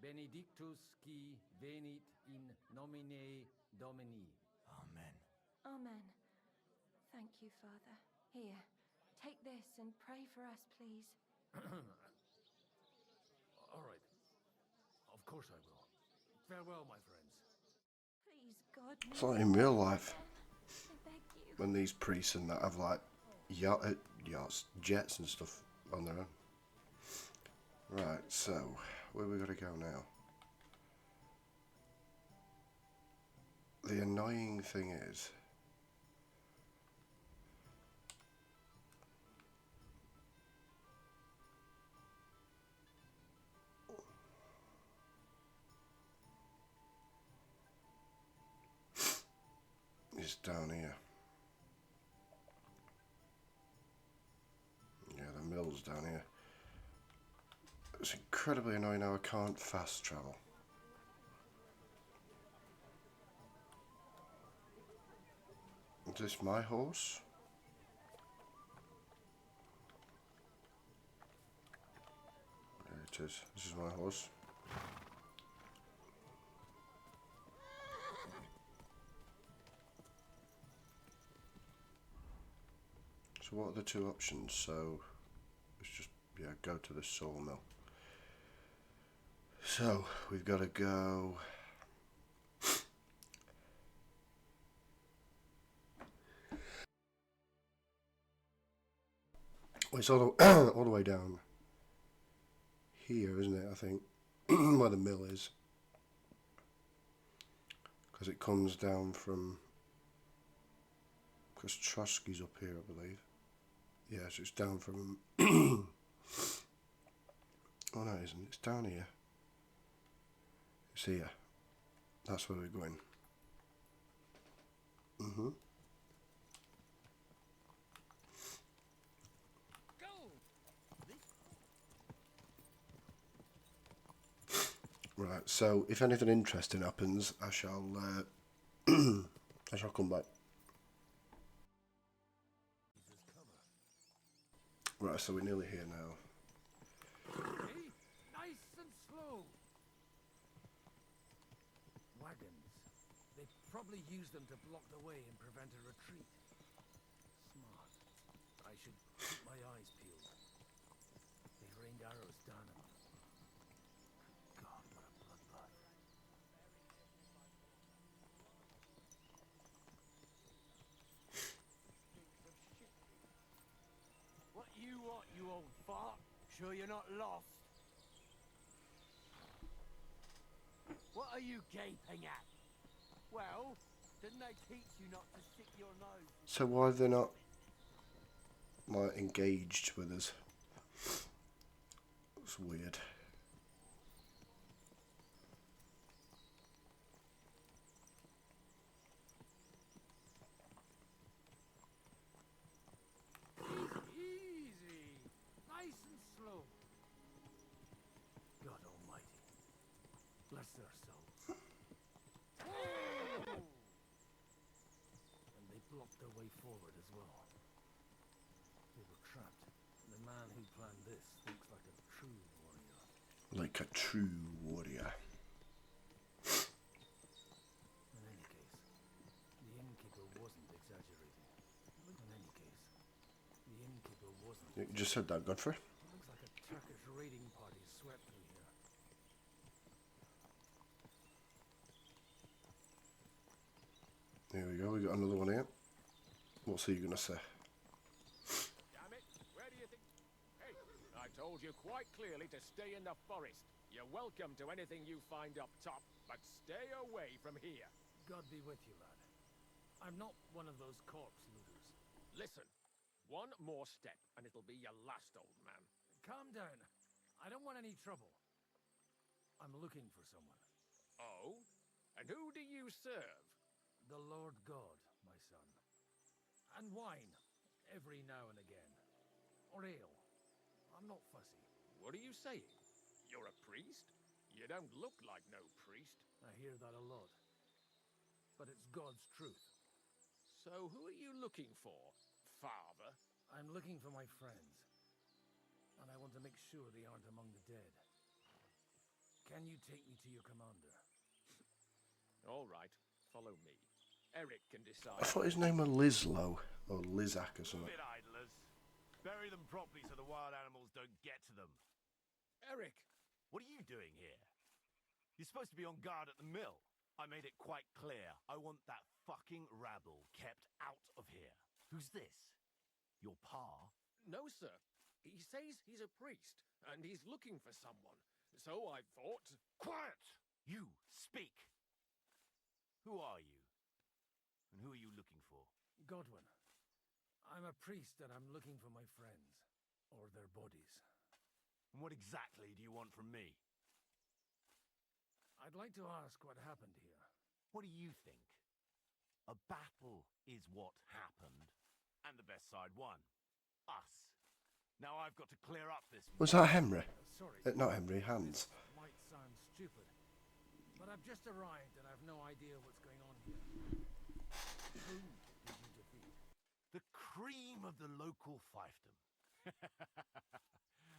Benedictus qui venit in nomine Domini. Amen. Amen. Thank you, Father. Here, take this and pray for us, please. All right. Of course I will. Farewell, my friends. Please, God. It's like in real life. I beg you. When these priests and that have like yachts, jets and stuff on their own. Right, so where we gotta go now? The annoying thing is down here. Yeah, the mill's down here. It's incredibly annoying how I can't fast travel. Is this my horse? There it is. This is my horse. So what are the two options? So let's just go to the sawmill. So we've got to go. Well, it's all the, all the way down here, isn't it? I think where the mill is, because it comes down from. Because Trotsky's up here, I believe. Yeah, so it's down from. Oh no, it isn't. It's down here. It's here. That's where we're going. Right. So if anything interesting happens, I shall. I shall come back. Right. So we're nearly here now. Hey, nice and slow. Wagons. They probably use them to block the way and prevent a retreat. Smart. I should keep my eyes peeled. They rained arrows down them. God, what a bloodbath. What you want, you old fart? Sure you're not lost? What are you gaping at? Well, didn't they teach you not to stick your nose? So why are they not like engaged with us? It's weird. Easy. Nice and slow. God almighty. Bless their souls. Whoa! And they blocked their way forward as well. They were trapped. The man who planned this thinks like a true warrior. Like a true warrior. In any case, the innkeeper wasn't exaggerating. In any case, the innkeeper wasn't. You just said that, Godfrey. Looks like a Turkish raiding party swept through here. Here we go. We got another one here. What's he gonna say? Damn it, where do you think... Hey, I told you quite clearly to stay in the forest. You're welcome to anything you find up top, but stay away from here. God be with you, lad. I'm not one of those corpse looters. Listen, one more step and it'll be your last, old man. Calm down. I don't want any trouble. I'm looking for someone. Oh? And who do you serve? The Lord God, my son. And wine, every now and again. Or ale. I'm not fussy. What are you saying? you're a priest? You don't look like no priest. I hear that a lot. But it's God's truth. So who are you looking for, Father? I'm looking for my friends. And I want to make sure they aren't among the dead. Can you take me to your commander? All right, follow me. Eric can decide. I thought his name was Lislow, or Lizak or something. Bit idlers. Bury them properly so the wild animals don't get to them. Eric! What are you doing here? You're supposed to be on guard at the mill. I made it quite clear. I want that fucking rabble kept out of here. Who's this? Your pa? No, sir. He says he's a priest, and he's looking for someone. So I thought... Quiet! You, speak! Who are you? And who are you looking for? Godwin. I'm a priest and I'm looking for my friends. Or their bodies. And what exactly do you want from me? I'd like to ask what happened here. What do you think? A battle is what happened. And the best side won. Us. Now I've got to clear up this... Was that Henry? Sorry. Not Henry, Hans. This might sound stupid. But I've just arrived and I've no idea what's going on here. Who did you defeat? The cream of the local fiefdom.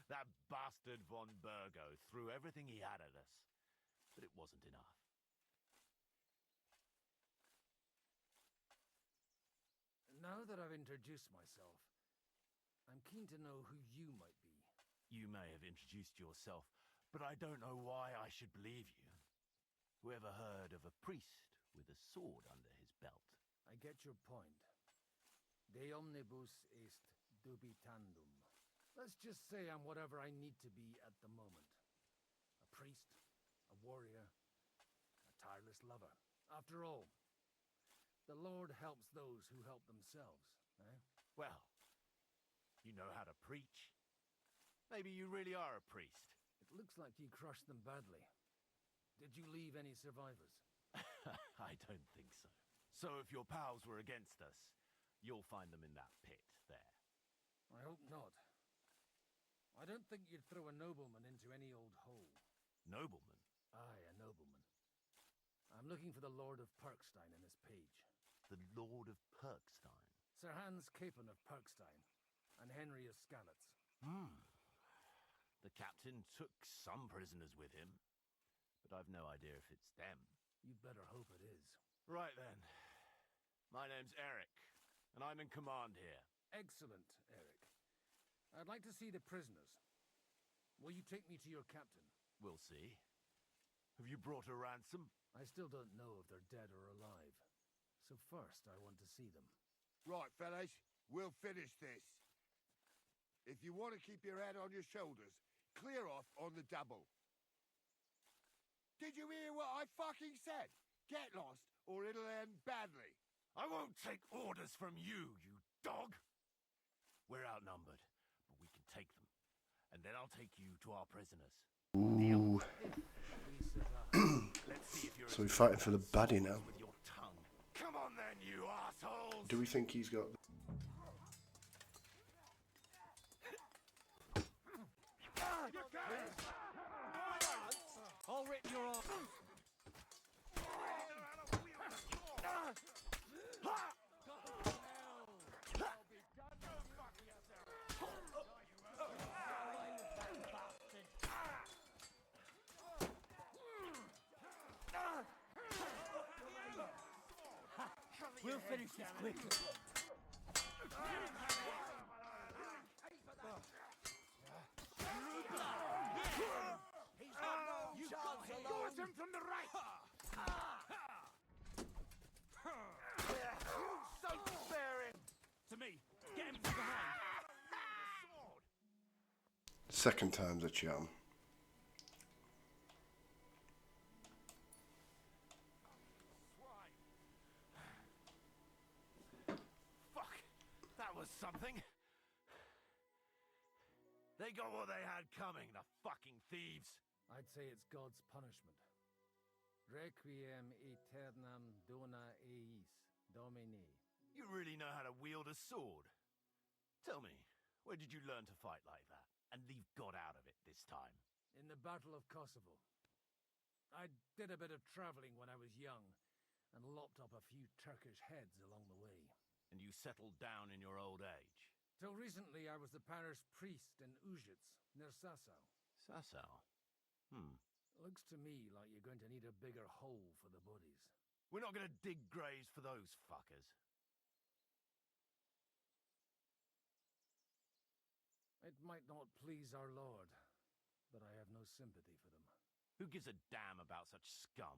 That bastard von Burgo threw everything he had at us. But it wasn't enough. Now that I've introduced myself, I'm keen to know who you might be. You may have introduced yourself, but I don't know why I should believe you. Whoever heard of a priest with a sword under his belt? I get your point. De omnibus est dubitandum. Let's just say I'm whatever I need to be at the moment. A priest, a warrior, a tireless lover. After all, the Lord helps those who help themselves, eh? Well, you know how to preach. Maybe you really are a priest. It looks like you crushed them badly. Did you leave any survivors? I don't think so. So if your pals were against us, you'll find them in that pit there. I hope not. I don't think you'd throw a nobleman into any old hole. Nobleman? Aye, a nobleman. I'm looking for the Lord of Perkstein in this page. The Lord of Perkstein? Sir Hans Capon of Perkstein, and Henry of Skalitz. The captain took some prisoners with him, but I've no idea if it's them. You'd better hope it is. Right then. My name's Eric, and I'm in command here. Excellent, Eric. I'd like to see the prisoners. Will you take me to your captain? We'll see. Have you brought a ransom? I still don't know if they're dead or alive. So first, I want to see them. Right, fellas, we'll finish this. If you want to keep your head on your shoulders, clear off on the double. Did you hear what I fucking said? Get lost, or it'll end badly. I won't take orders from you, you dog! We're outnumbered, but we can take them. And then I'll take you to our prisoners. Ooh. Let's see if you're So we're fighting for the baddie now. with your tongue. Come on then, you assholes! Do we think he's got... I'll rip your arm. We'll finish this quickly. You got him. Yours him from the right! So spare him. To me. Get him from behind. Second time's a charm. Fuck! That was something! They got what they had coming, the fucking thieves! I'd say it's God's punishment. Requiem aeternam dona eis, Domini. You really know how to wield a sword. Tell me, where did you learn to fight like that? And leave God out of it this time? in the Battle of Kosovo. I did a bit of traveling when I was young, and lopped up a few Turkish heads along the way. And you settled down in your old age? Till recently, I was the parish priest in Uzhitz, near Sasau. Sasau? Looks to me like you're going to need a bigger hole for the bodies. We're not going to dig graves for those fuckers. It might not please our Lord, but I have no sympathy for them. Who gives a damn about such scum?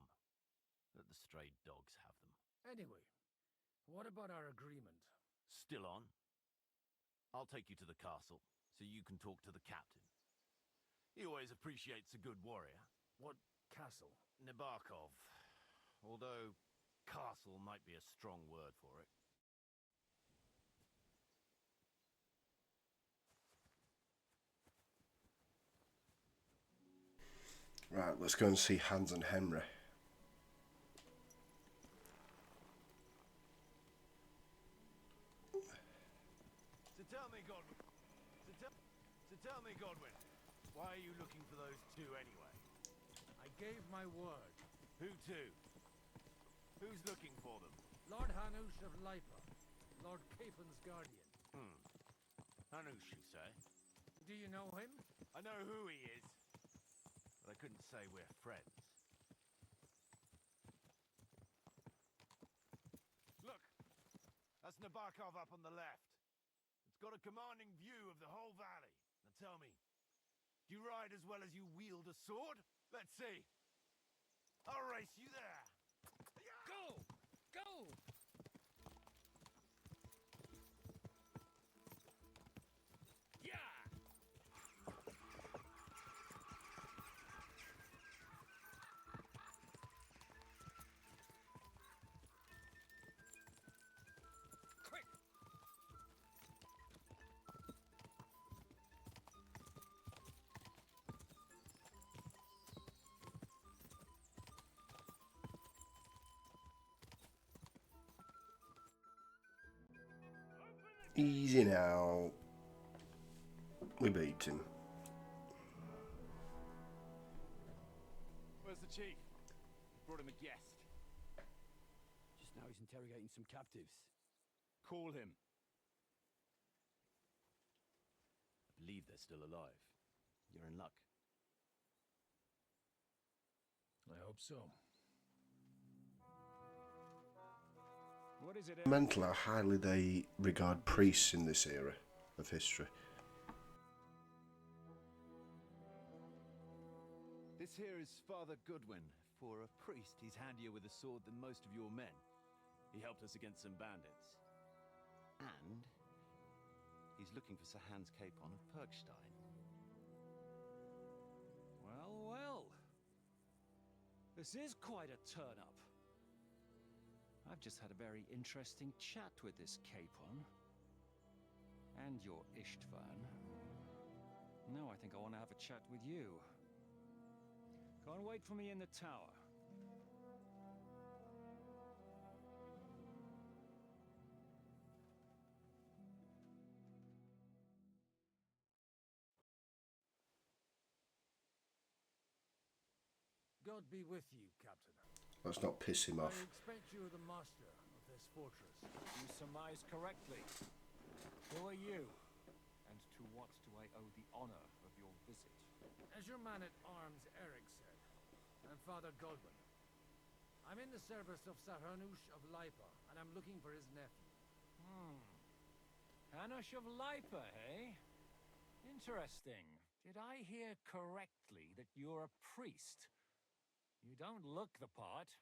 Let the stray dogs have them. Anyway, what about our agreement? Still on? I'll take you to the castle, so you can talk to the captain. He always appreciates a good warrior. What castle? Nebakov. Although, castle might be a strong word for it. Right, let's go and see Hans and Henry. So tell me, Godwin, why are you looking for those two anyway? I gave my word. Who to? Who's looking for them? Lord Hanush of Lipa, Lord Capen's guardian. Hanush, you say? Do you know him? I know who he is, but I couldn't say we're friends. Look! That's Nebakov up on the left. It's got a commanding view of the whole valley. Now tell me, do you ride as well as you wield a sword? Let's see. I'll race you there. Go! Go! Easy now. We beat him. Where's the chief? Brought him a guest. Just now he's interrogating some captives. Call him. I believe they're still alive. You're in luck. I hope so. What is it? Mental how highly they regard priests in this era of history. This here is Father Goodwin. For a priest, he's handier with a sword than most of your men. He helped us against some bandits. And he's looking for Sir Hans Capon of Perkstein. Well, well. This is quite a turn-up. I've just had a very interesting chat with this Capon. And your Istvan. Now I think I want to have a chat with you. Go and wait for me in the tower. God be with you, Captain. Let's not piss him off. I expect you are the master of this fortress. You surmise correctly. Who are you? And to what do I owe the honor of your visit? As your man-at-arms Eric said, I'm Father Godwin. I'm in the service of Sir Hanush of Lipa, and I'm looking for his nephew. Hanush of Lipa, eh? Interesting. Did I hear correctly that you're a priest? You don't look the part.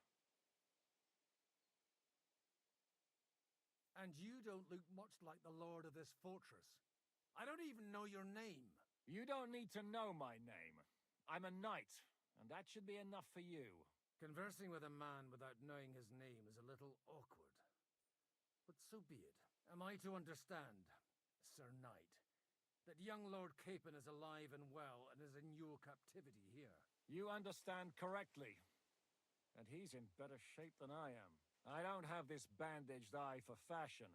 And you don't look much like the lord of this fortress. I don't even know your name. You don't need to know my name. I'm a knight, and that should be enough for you. Conversing with a man without knowing his name is a little awkward. But so be it. Am I to understand, Sir Knight, that young Lord Capon is alive and well and is in your captivity here? You understand correctly. And he's in better shape than I am. I don't have this bandaged eye for fashion.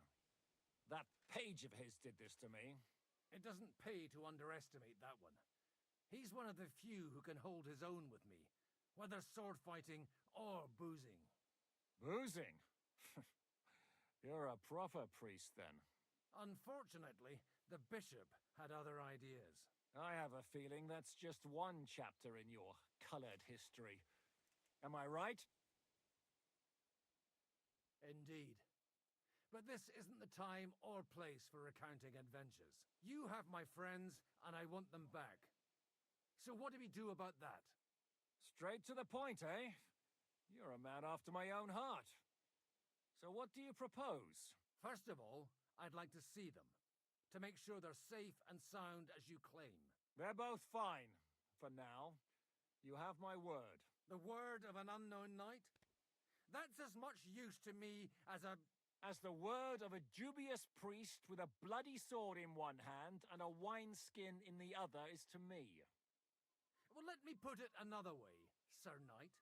That page of his did this to me. It doesn't pay to underestimate that one. He's one of the few who can hold his own with me, whether sword fighting or boozing. Boozing? You're a proper priest, then. Unfortunately, the bishop had other ideas. I have a feeling that's just one chapter in your colored history. Am I right? Indeed. But this isn't the time or place for recounting adventures. You have my friends, and I want them back. So what do we do about that? Straight to the point, eh? You're a man after my own heart. So what do you propose? First of all, I'd like to see them, to make sure they're safe and sound as you claim. They're both fine, for now. You have my word. The word of an unknown knight? That's as much use to me as the word of a dubious priest with a bloody sword in one hand and a wineskin in the other is to me. Well, let me put it another way, Sir Knight.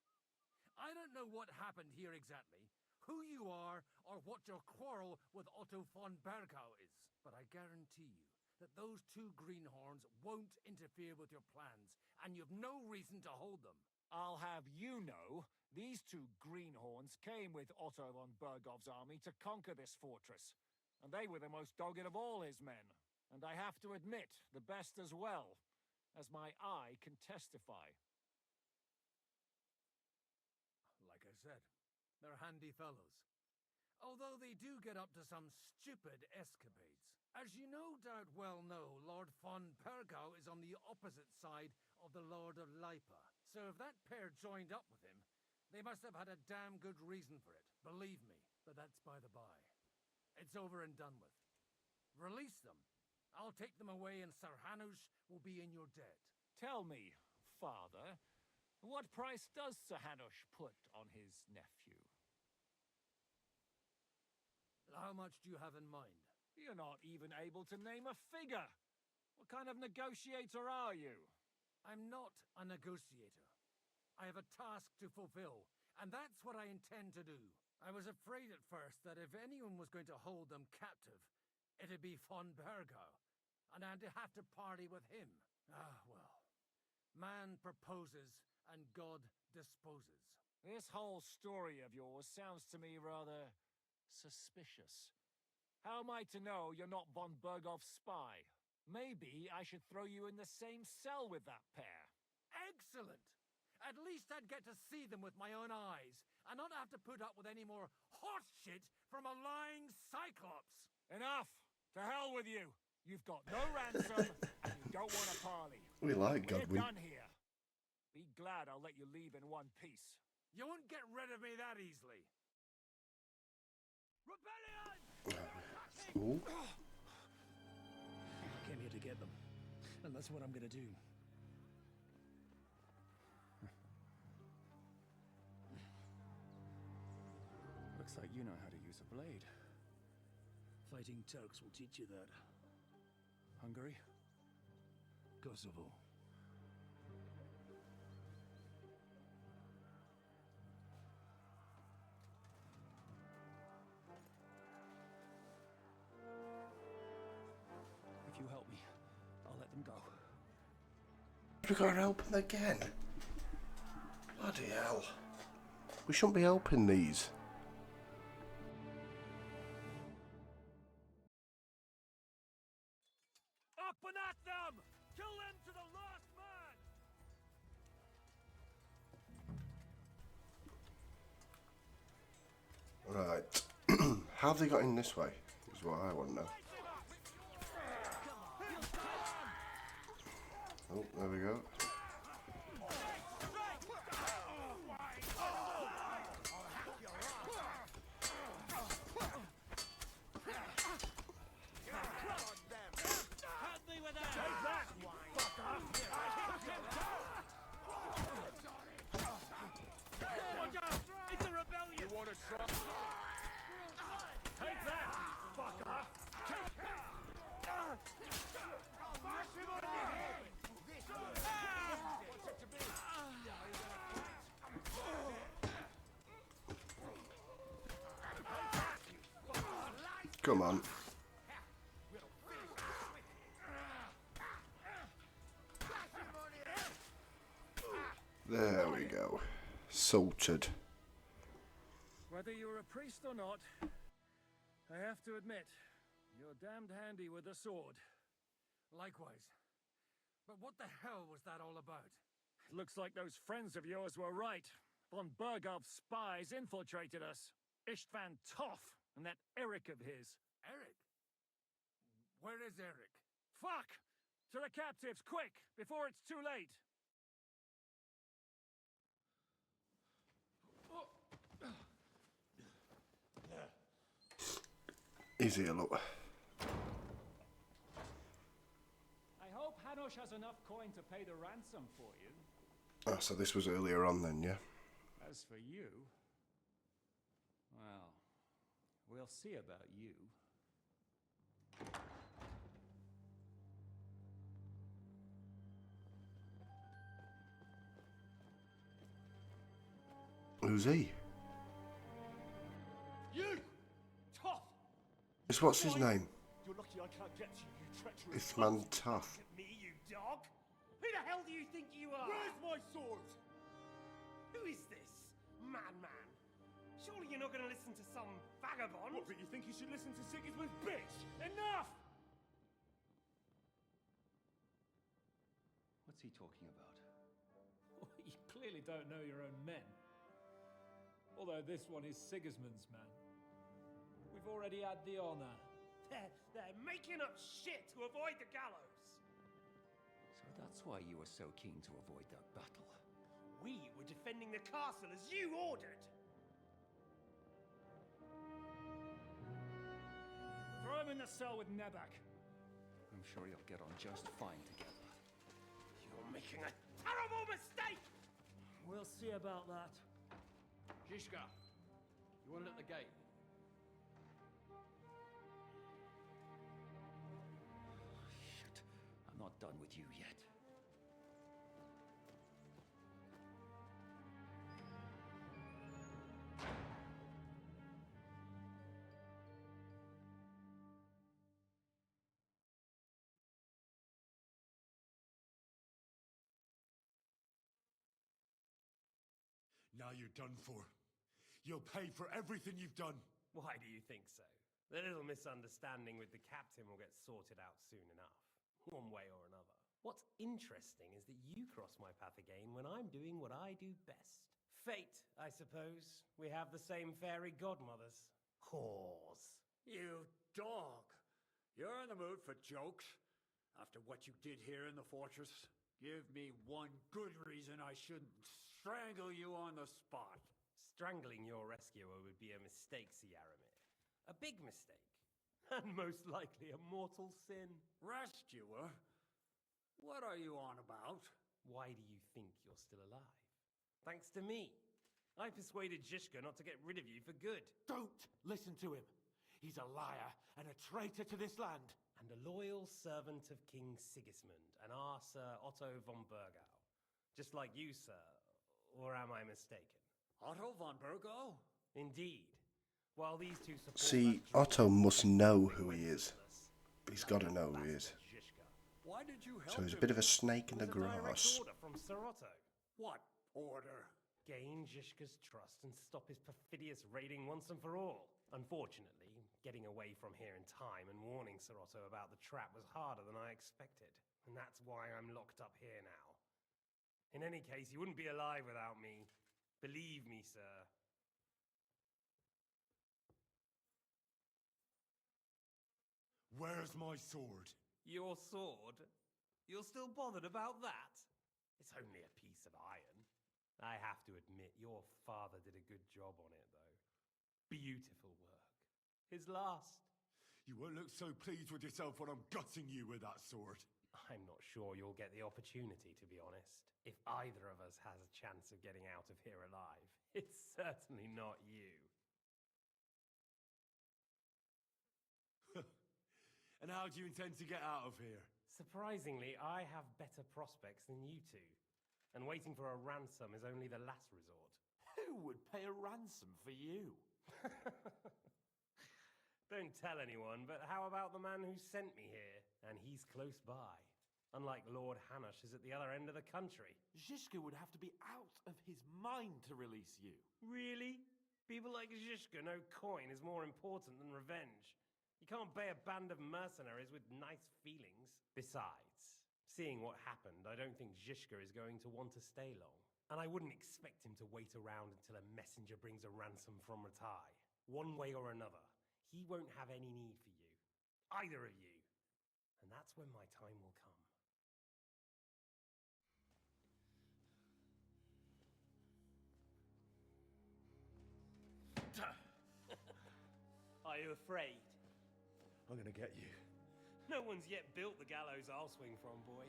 I don't know what happened here exactly, who you are, or what your quarrel with Otto von Bergau is, but I guarantee you that those two greenhorns won't interfere with your plans, and you've no reason to hold them. I'll have you know, these two greenhorns came with Otto von Bergov's army to conquer this fortress, and they were the most dogged of all his men, and I have to admit, the best as well, as my eye can testify. Like I said, they're handy fellows. Although they do get up to some stupid escapades. As you no doubt well know, Lord von Bergau is on the opposite side of the Lord of Lipa. So if that pair joined up with him, they must have had a damn good reason for it. Believe me, but that's by the by. It's over and done with. Release them. I'll take them away and Sir Hanush will be in your debt. Tell me, Father, what price does Sir Hanush put on his nephew? How much do you have in mind? You're not even able to name a figure. What kind of negotiator are you? I'm not a negotiator. I have a task to fulfill, and that's what I intend to do. I was afraid at first that if anyone was going to hold them captive, it'd be von Bergau, and I'd have to party with him. Ah, well. Man proposes, and God disposes. This whole story of yours sounds to me rather suspicious. How am I to know you're not von Bergov's spy? Maybe I should throw you in the same cell with that pair. Excellent! At least I'd get to see them with my own eyes, and not have to put up with any more horse shit from a lying cyclops. Enough! To hell with you! You've got no ransom, and you don't want to parley. We like Godwin. We're done here. Be glad I'll let you leave in one piece. You won't get rid of me that easily. Rebellion! Ooh. I came here to get them, and that's what I'm gonna do. Looks like you know how to use a blade. Fighting Turks will teach you that. Hungary? Kosovo. If you help me, I'll let them go. We gotta help them again. Bloody hell. We shouldn't be helping these. Up and at them! Kill them to the last man! Right. How have they got in this way? Is what I want to know. Oh, there we go. It's a rebellion! You want to try? Take that, fucker! Smash him on the head! What's it to be? Come on. There we go. Salted. Whether you're a priest or not, I have to admit, you're damned handy with a sword. Likewise. But what the hell was that all about? Looks like those friends of yours were right. Von Bergov's spies infiltrated us. Istvan Toth and that Eric of his. Eric? Where is Eric? Fuck! To the captives, quick, before it's too late! Easy a look. I hope Hanush has enough coin to pay the ransom for you. Oh, so this was earlier on then, yeah? As for you, well, we'll see about you. Who's he? You! Toth! It's what's his name? You're lucky I can't get to you, you treacherous It's man Toth. Look at me, you dog! Who the hell do you think you are? Where's my sword? Who is this? Madman! Surely you're not going to listen to some vagabond? What, but you think you should listen to Sigismund's bitch? Enough! What's he talking about? You clearly don't know your own men. Although this one is Sigismund's man. We've already had the honor. They're making up shit to avoid the gallows! So that's why you were so keen to avoid that battle. We were defending the castle as you ordered! Throw him in the cell with Nebak. I'm sure you'll get on just fine together. You're making a terrible mistake! We'll see about that. Zhishka, you want it at the gate? Shit, I'm not done with you yet. Now you're done for. You'll pay for everything you've done. Why do you think so? The little misunderstanding with the captain will get sorted out soon enough, one way or another. What's interesting is that you cross my path again when I'm doing what I do best. Fate, I suppose. We have the same fairy godmothers. Whores. You dog! You're in the mood for jokes? After what you did here in the fortress, give me one good reason I shouldn't strangle you on the spot. Strangling your rescuer would be a mistake, Yaramir. A big mistake. And most likely a mortal sin. Rescuer? What are you on about? Why do you think you're still alive? Thanks to me. I persuaded Zhishka not to get rid of you for good. Don't listen to him. He's a liar and a traitor to this land. And a loyal servant of King Sigismund and our Sir Otto von Bergau. Just like you, sir. Or am I mistaken? Otto von Bergau? Indeed. While these two support See, Otto must know who he is. He's got to know who he is. Why did you help So he's a him? bit of a snake in the It was a direct grass. order from Sir Otto. What order? Gain Zhishka's trust and stop his perfidious raiding once and for all. Unfortunately, getting away from here in time and warning Sir Otto about the trap was harder than I expected. And that's why I'm locked up here now. In any case, you wouldn't be alive without me. Believe me, sir. Where's my sword? Your sword? You're still bothered about that? It's only a piece of iron. I have to admit, your father did a good job on it, though. Beautiful work. His last. You won't look so pleased with yourself when I'm gutting you with that sword. I'm not sure you'll get the opportunity, to be honest. If either of us has a chance of getting out of here alive, it's certainly not you. And how do you intend to get out of here? Surprisingly, I have better prospects than you two. And waiting for a ransom is only the last resort. Who would pay a ransom for you? Don't tell anyone, but how about the man who sent me here? And he's close by. Unlike Lord Hanush is at the other end of the country. Zhishka would have to be out of his mind to release you. Really? People like Zhishka know coin is more important than revenge. You can't pay a band of mercenaries with nice feelings. Besides, seeing what happened, I don't think Zhishka is going to want to stay long. And I wouldn't expect him to wait around until a messenger brings a ransom from Ratai. One way or another, he won't have any need for you. Either of you. And that's when my time will come. Are you afraid? I'm gonna get you. No one's yet built the gallows I'll swing from, boy.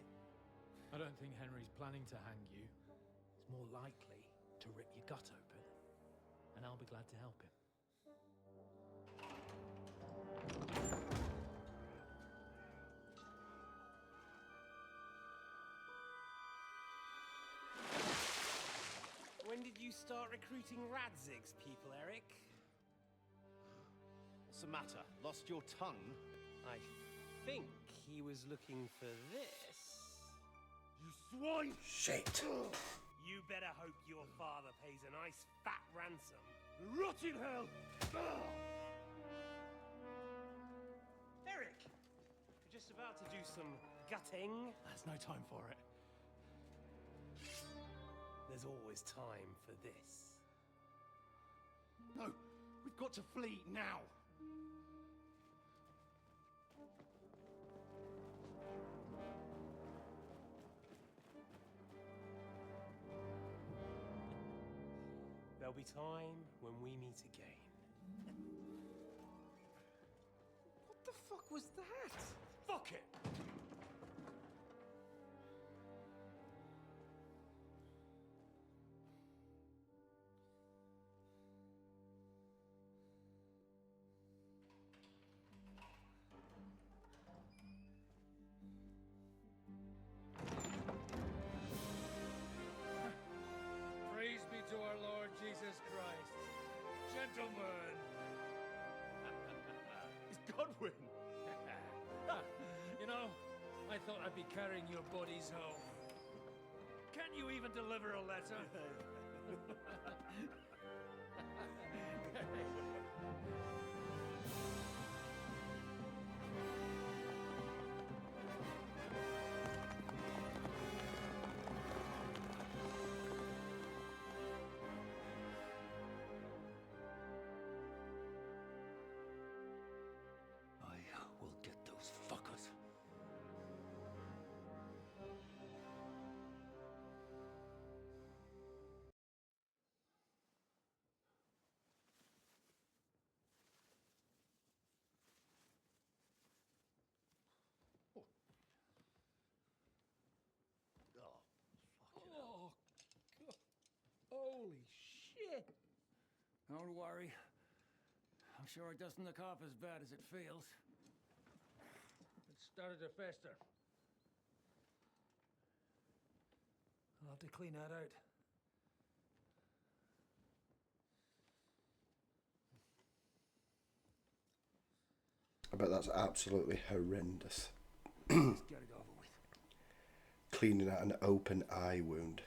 I don't think Henry's planning to hang you. He's more likely to rip your gut open. And I'll be glad to help him. When did you start recruiting Radzig's people, Eric? What's the matter? Lost your tongue? I think he was looking for this. You swine! Shit! You better hope your father pays a nice fat ransom. Rot in hell! Eric! We're just about to do some gutting. There's no time for it. There's always time for this. No, we've got to flee now. There'll be time when we meet again. What the fuck was that? Fuck it! Praise be to our Lord Jesus Christ. Gentlemen! It's Godwin! You know, I thought I'd be carrying your bodies home. Can't you even deliver a letter? I will get those fuckers. Oh, God. Holy shit! Don't worry. I'm sure it doesn't look half as bad as it feels. It started to fester. I'll have to clean that out. I bet that's absolutely horrendous. Let's get it over with. Cleaning out an open eye wound.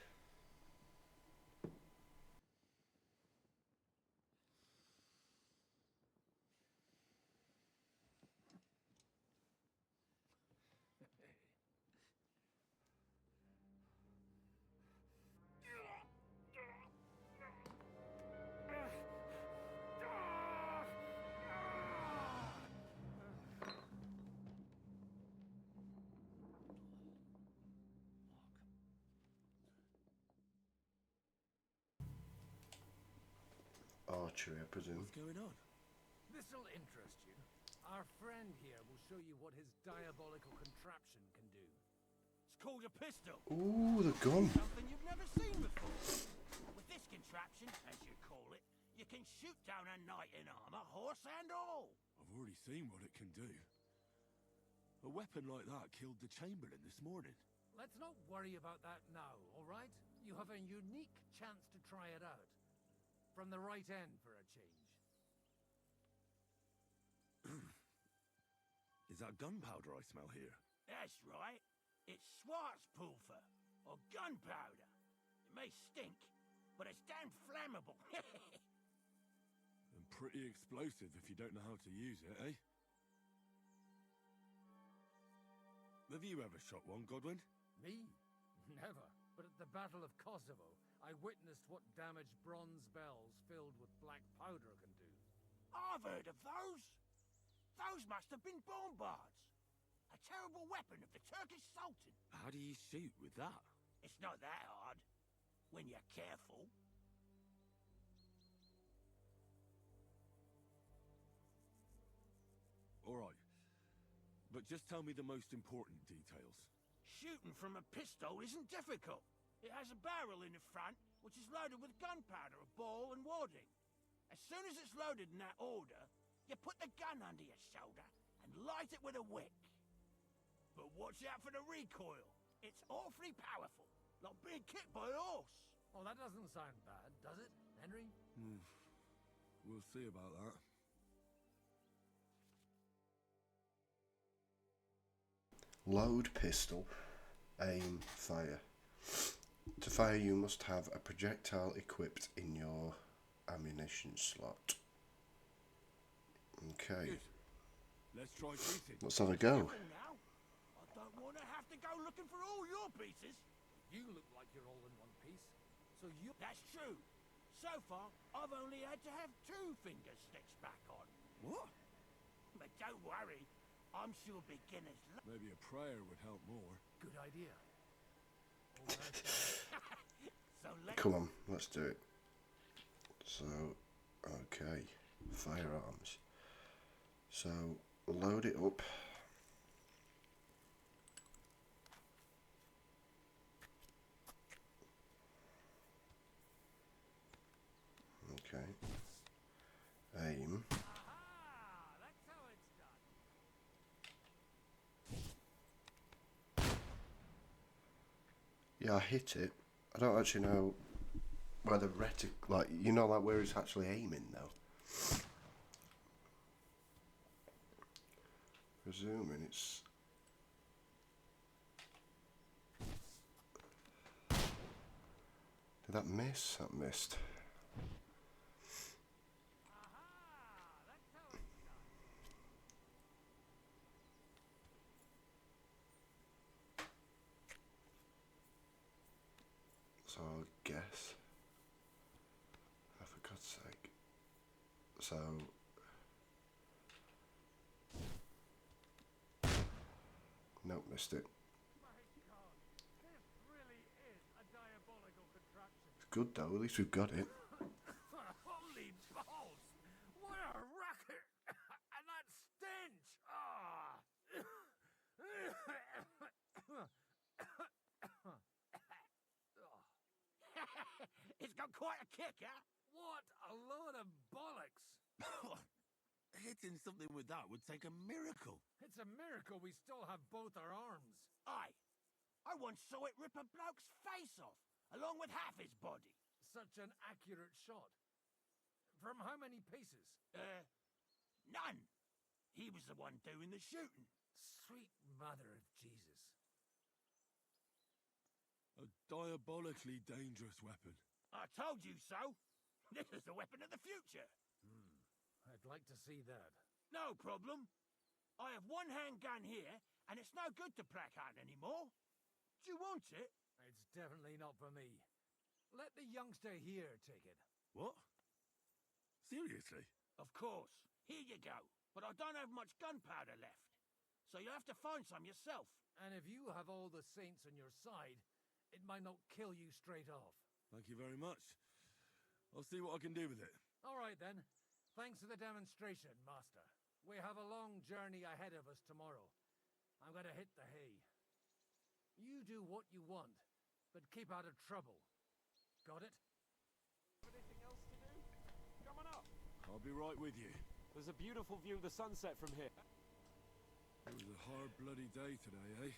Archery, I presume. What's going on? This'll interest you. Our friend here will show you what his diabolical contraption can do. It's called a pistol. Ooh, the gun. Something you've never seen before. With this contraption, as you call it, you can shoot down a knight in armor, horse and all. I've already seen what it can do. A weapon like that killed the Chamberlain this morning. Let's not worry about that now, all right? You have a unique chance to try it out. From the right end for a change. Is that gunpowder I smell here? That's right. It's Schwarzpulver, or gunpowder. It may stink, but it's damn flammable. And pretty explosive if you don't know how to use it, eh? Have you ever shot one, Godwin? Me? Never. But at the Battle of Kosovo, I witnessed what damage bronze bells filled with black powder can do. I've heard of those. Those must have been bombards. A terrible weapon of the Turkish Sultan. How do you shoot with that? It's not that hard, when you're careful. Alright. But just tell me the most important details. Shooting from a pistol isn't difficult. It has a barrel in the front, which is loaded with gunpowder, a ball, and wadding. As soon as it's loaded in that order, you put the gun under your shoulder and light it with a wick. But watch out for the recoil. It's awfully powerful, like being kicked by a horse. Oh, that doesn't sound bad, does it, Henry? We'll see about that. Load pistol. Aim. Fire. To fire, you must have a projectile equipped in your ammunition slot. Okay. Good. Let's try shooting. Let's have a go. Now, I don't want to have to go looking for all your pieces. You look like you're all in one piece. So you... That's true. So far, I've only had to have 2 fingers stitched back on. What? But don't worry, I'm sure beginners... Maybe a prayer would help more. Good idea. So let's... Come on, let's do it. So, okay. Firearms. So, load it up. Okay. Aim. Yeah, I hit it. I don't actually know where the retic, like, you know, like where it's actually aiming though. Presuming it's... Did that miss? That missed. So I'll guess. Oh, for God's sake. So... Nope, missed it. It's good though, at least we've got it. Holy balls! What a racket! And that stench! It's got quite a kick, huh? What a load of bollocks! Hitting something with that would take a miracle. It's a miracle we still have both our arms. Aye. I once saw it rip a bloke's face off, along with half his body. Such an accurate shot. From how many paces? None. He was the one doing the shooting. Sweet mother of Jesus. A diabolically dangerous weapon. I told you so. This is the weapon of the future. I'd like to see that. No problem. I have one handgun here, and it's no good to placard anymore. Do you want it? It's definitely not for me. Let the youngster here take it. What? Seriously? Of course. Here you go. But I don't have much gunpowder left. So you have to find some yourself. And if you have all the saints on your side, it might not kill you straight off. Thank you very much. I'll see what I can do with it. All right, then. Thanks for the demonstration, Master. We have a long journey ahead of us tomorrow. I'm gonna hit the hay. You do what you want, but keep out of trouble. Got it? Anything else to do? Come on up. I'll be right with you. There's a beautiful view of the sunset from here. It was a hard bloody day today, eh?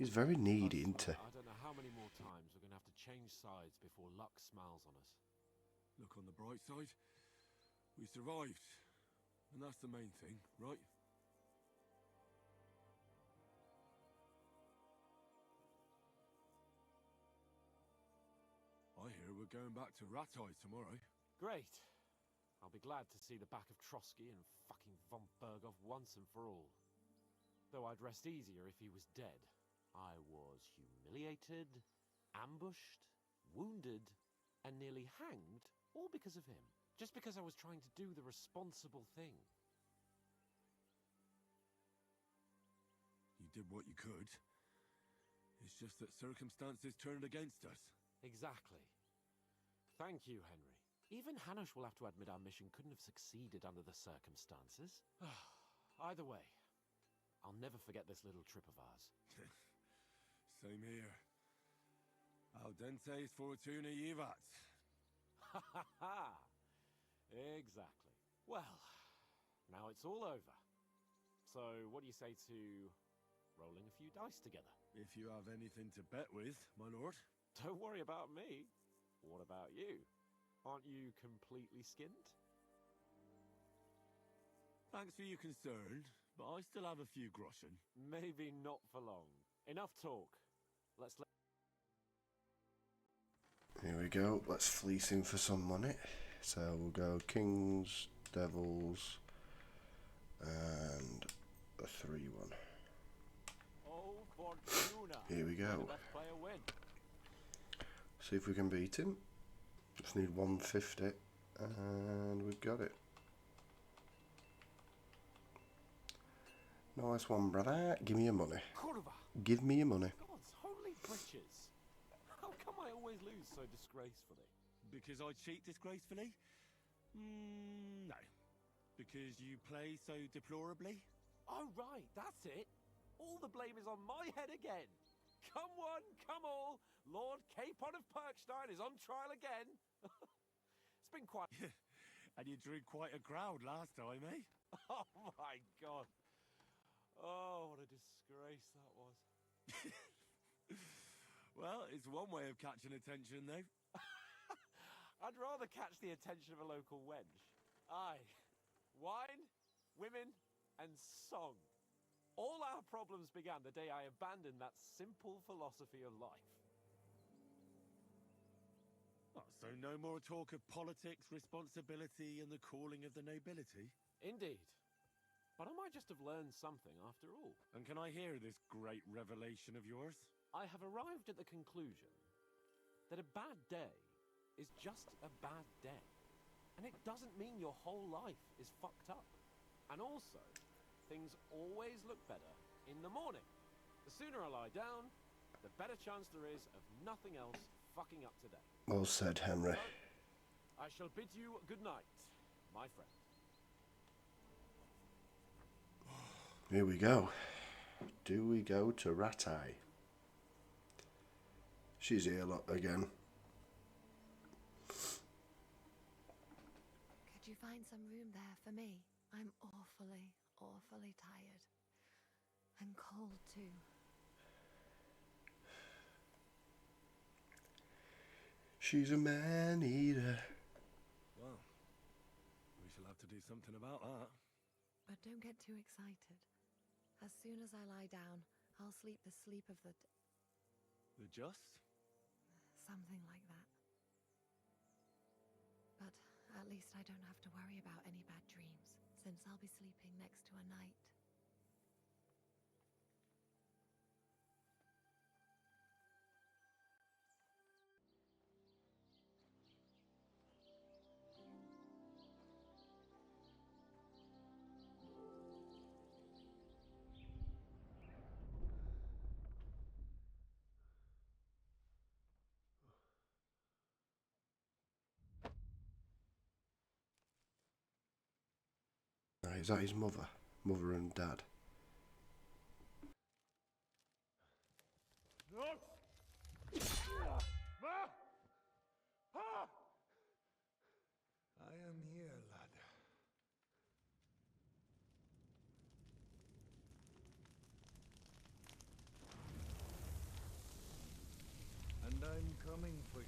He's very needy, isn't he? I don't know how many more times we're going to have to change sides before luck smiles on us. Look on the bright side. We survived. And that's the main thing, right? we're going back to Ratai tomorrow. Great. I'll be glad to see the back of Trotsky and fucking von Bergov once and for all. Though I'd rest easier if he was dead. I was humiliated, ambushed, wounded, and nearly hanged, all because of him. Just because I was trying to do the responsible thing. You did what you could. It's just that circumstances turned against us. Exactly. Thank you, Henry. Even Hanush will have to admit our mission couldn't have succeeded under the circumstances. Either way, I'll never forget this little trip of ours. Same here. Al dente fortuna jivat. Ha ha ha! Exactly. Well, now it's all over. So, what do you say to rolling a few dice together? If you have anything to bet with, my lord. Don't worry about me. What about you? Aren't you completely skinned? Thanks for your concern, but I still have a few groschen. Maybe not for long. Enough talk. Here we go. Let's fleece him for some money. So we'll go kings, devils, and a 3-1. Oh, Fortuna. Here we go. Let's play a win. See if we can beat him. Just need 150, and we've got it. Nice one, brother. Give me your money. Kurva. Give me your money. God's holy britches. How come I always lose so disgracefully? Because I cheat disgracefully? No. Because you play so deplorably? Oh, right, that's it. All the blame is on my head again. Come one, come all. Lord Capon of Perkstein is on trial again. It's been quite... And you drew quite a crowd last time, eh? Oh, my God. Oh, what a disgrace that was. Well, it's one way of catching attention, though. I'd rather catch the attention of a local wench. Aye. Wine, women, and song. All our problems began the day I abandoned that simple philosophy of life. Oh, so no more talk of politics, responsibility, and the calling of the nobility? Indeed. But I might just have learned something after all. And can I hear this great revelation of yours? I have arrived at the conclusion that a bad day is just a bad day. And it doesn't mean your whole life is fucked up. And also, things always look better in the morning. The sooner I lie down, the better chance there is of nothing else fucking up today. Well said, Henry. So, I shall bid you good night, my friend. Here we go. Do we go to Ratai? She's here again. Could you find some room there for me? I'm awfully, awfully tired. And cold too. She's a man-eater. Well, we shall have to do something about that. But don't get too excited. As soon as I lie down, I'll sleep the sleep of the... The just? Something like that. But at least I don't have to worry about any bad dreams, since I'll be sleeping next to a knight. Is that his mother? Mother and dad? I am here, lad. And I'm coming for you.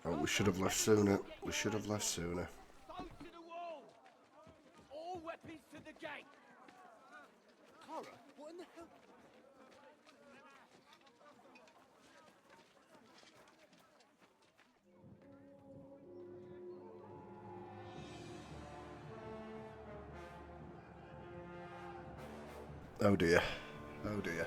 Oh, we should have left sooner. We should have left sooner. Go to the wall! All weapons to the gate! Kara, what in the hell? Oh dear. Oh dear.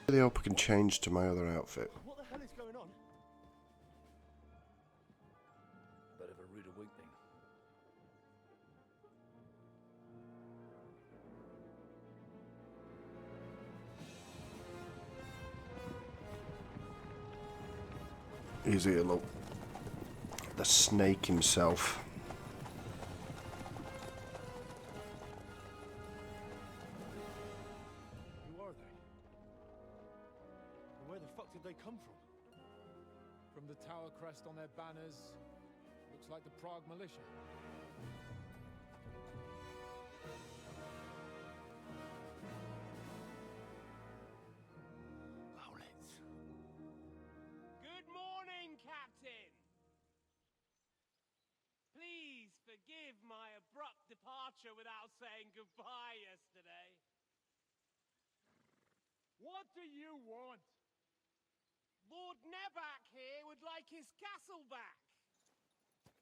I really hope I can change to my other outfit. What the hell is going on? Bit of a rude awakening. He's here, look. The snake himself. Who are they? And where the fuck did they come from? From the tower crest on their banners, looks like the Prague militia. Good morning, Captain! Please forgive my abrupt departure without saying goodbye yesterday. What do you want? Lord Nebak here would like his castle back.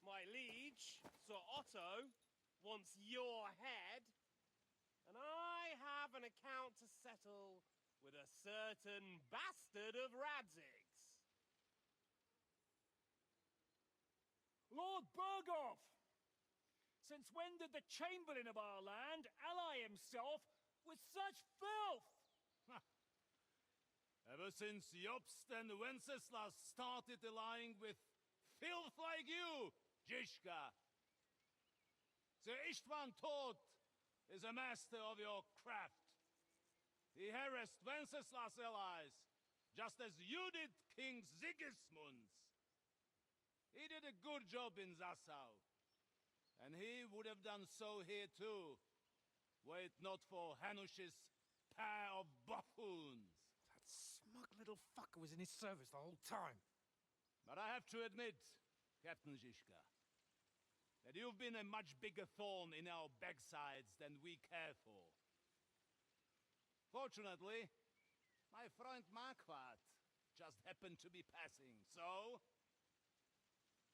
My liege, Sir Otto, wants your head. And I have an account to settle with a certain bastard of Radzig's. Lord Bergov! Since when did the Chamberlain of our land ally himself with such filth? Ever since Jobst and Wenceslas started allying with filth like you, Zizka. Sir Istvan Toth is a master of your craft. He harassed Wenceslas' allies, just as you did King Sigismund's. He did a good job in Zassau, and he would have done so here too, were it not for Hanush's pair of buffoons. Smug little fucker was in his service the whole time. But I have to admit, Captain Zizka, that you've been a much bigger thorn in our backsides than we care for. Fortunately, my friend Marquardt just happened to be passing, so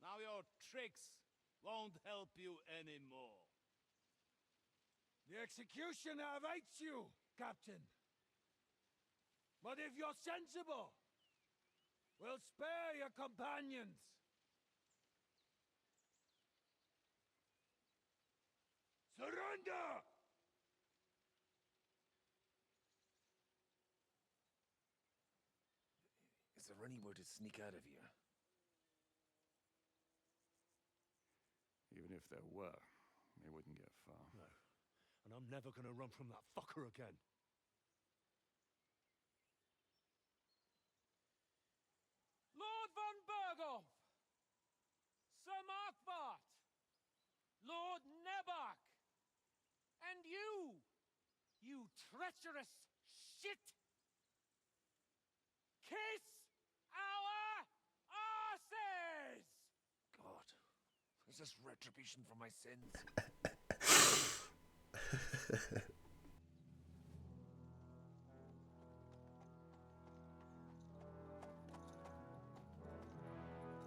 now your tricks won't help you anymore. The executioner awaits you, Captain. But if you're sensible, we'll spare your companions. Surrender! Is there any way to sneak out of here? Even if there were, they wouldn't get far. No. And I'm never gonna run from that fucker again. Lord von Bergov! Sir Markvart! Lord Nebak! And you! You treacherous shit! Kiss our asses! God, is this retribution for my sins?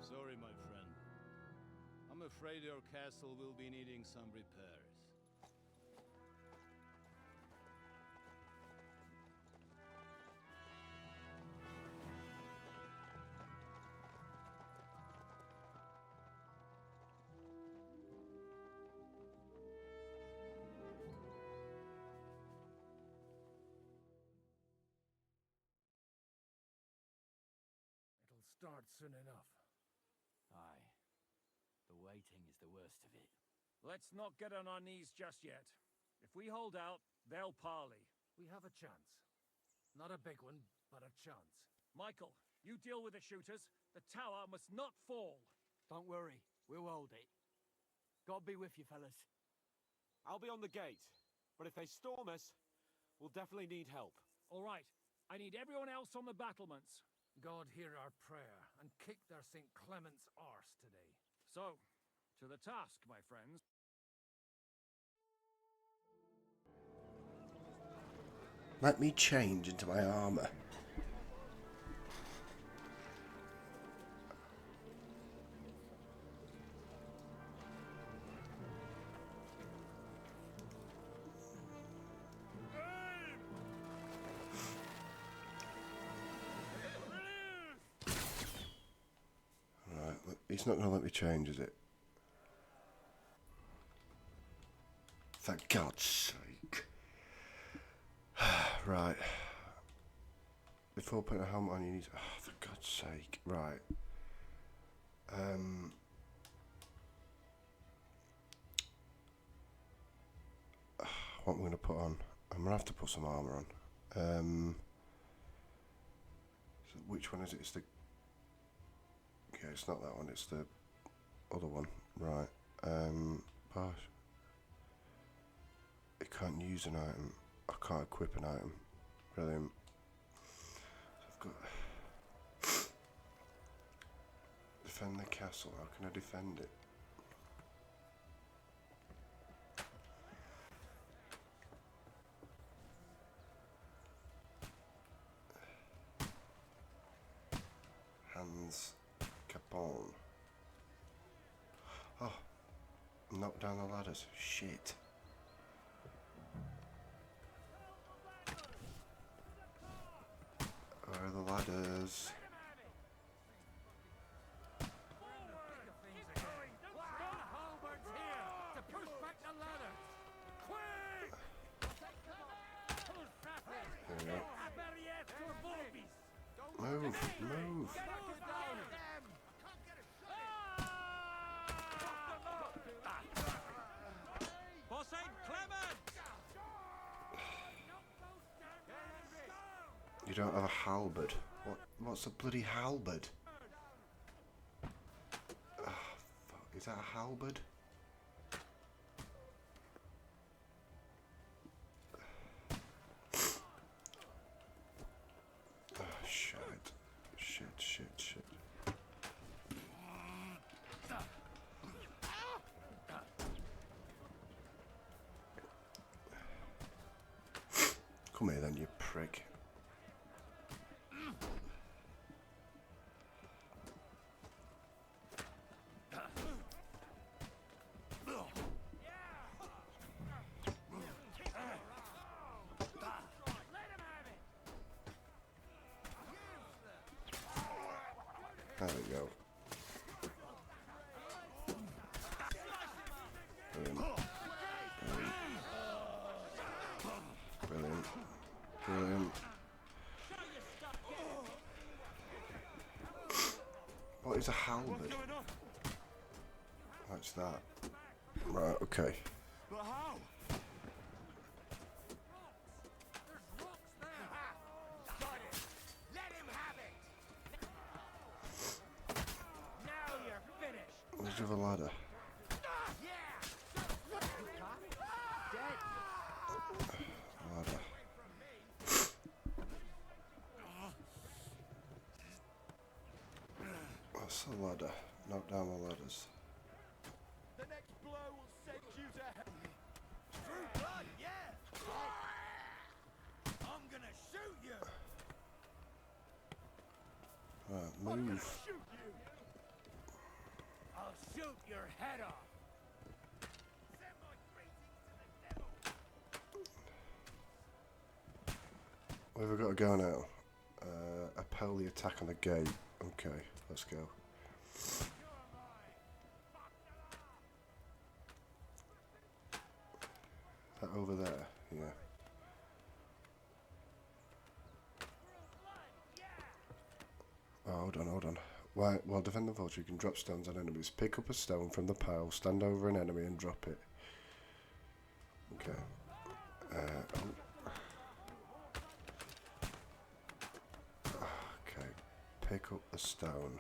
Sorry, my friend. I'm afraid your castle will be needing some repairs. It'll start soon enough. Aye. The waiting is the worst of it. Let's not get on our knees just yet. If we hold out, they'll parley. We have a chance. Not a big one, but a chance. Michael, you deal with the shooters. The tower must not fall. Don't worry, we'll hold it. God be with you, fellas. I'll be on the gate, but if they storm us, we'll definitely need help. All right, I need everyone else on the battlements. God hear our prayer and kick their St. Clement's arse today. So, to the task, my friends. Let me change into my armour. Right, he's not going to let me change, is it? For God's sake. Right. Before putting a helmet on, you need to... Oh, for God's sake. Right. What am I going to put on? I'm going to have to put some armour on. So which one is it? It's the... Yeah, it's not that one. It's the other one. Right. Gosh. I can't use an item. I can't equip an item. Brilliant. So I've got... Defend the castle. How can I defend it? Hands Capone. Oh, knock down the ladders. Shit. Where are the ladders? There we go. Move, move. For St. Clement! You don't have a halberd. What's a bloody halberd? Oh, fuck. Is that a halberd? Oh, shit. Shit, shit, shit. Come here then, you prick. There we go. Brilliant. Brilliant. Brilliant. What is a halberd? What's that? Right, okay. But how? Where's the other ladder? Ladder. What's the ladder? Knock down the ladders. The next blow will send you to hell. True blood, yeah. I'm gonna shoot you. Right, move. Shoot you. I'll shoot your head off. Send my greetings to the devil. Where have we got to go now? Appel the attack on the gate. Okay, let's go. Is that over there? Yeah. Oh, hold on, hold on. While defend the fortress, you can drop stones on enemies. Pick up a stone from the pile, stand over an enemy and drop it. Okay. Okay. Pick up the stone.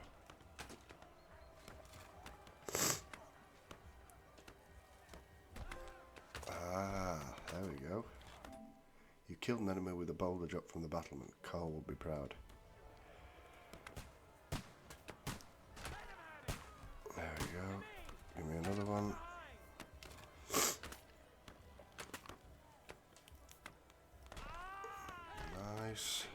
killed an enemy with a boulder dropped from the battlement. Carl will be proud. There we go. Give me another one. Nice.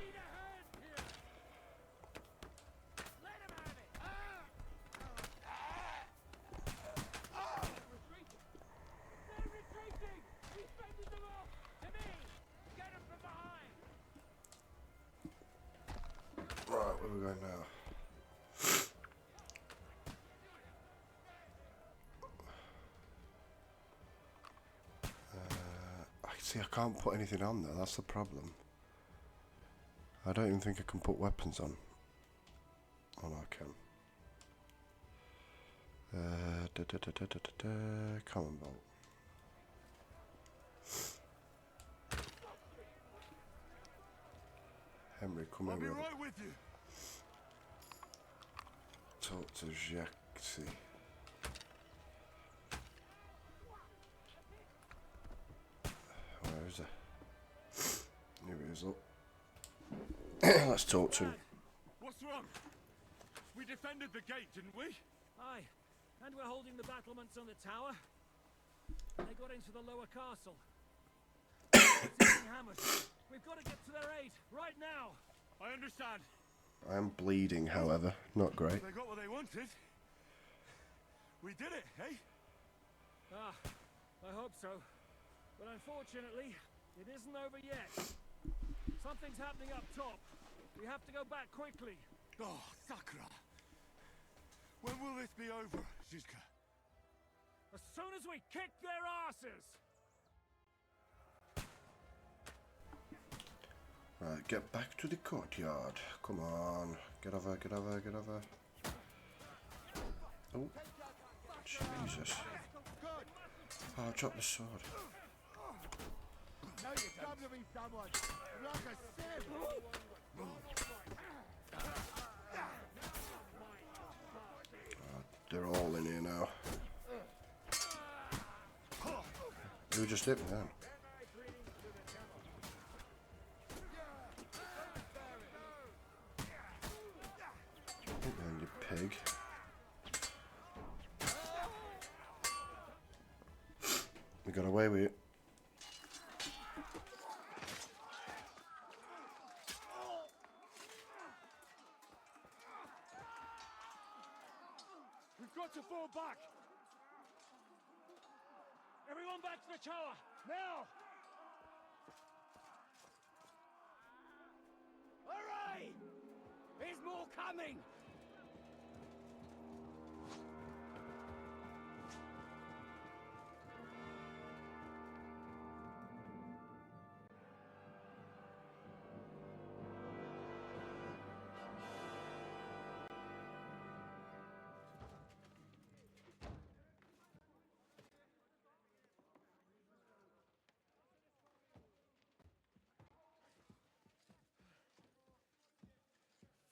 Right, where are we going now? See, I can't put anything on there, that's the problem. I don't even think I can put weapons on. Oh no, I can. Common bolt. Henry, come I'll here. be right with you. Talk to Jaxi. Where is he? Here he is, up. Let's talk to him. What's wrong? We defended the gate, didn't we? Aye, and we're holding the battlements on the tower. They got into the lower castle. Hammers. We've got to get to their aid, right now. I understand. I am bleeding, however. Not great. They got what they wanted. We did it, eh? Ah, I hope so. But unfortunately, it isn't over yet. Something's happening up top. We have to go back quickly. Oh, Sakura. When will this be over, Zizka? As soon as we kick their asses! Right, get back to the courtyard. Come on. Get over, get over, get over. Oh. Jesus. Oh, I dropped the sword. Now you come to me, someone. Like I said. They're all in here now. Who just hit me then? Hit me, you pig. We got away with it. We've got to fall back! Everyone back to the tower, now! Hooray! There's more coming!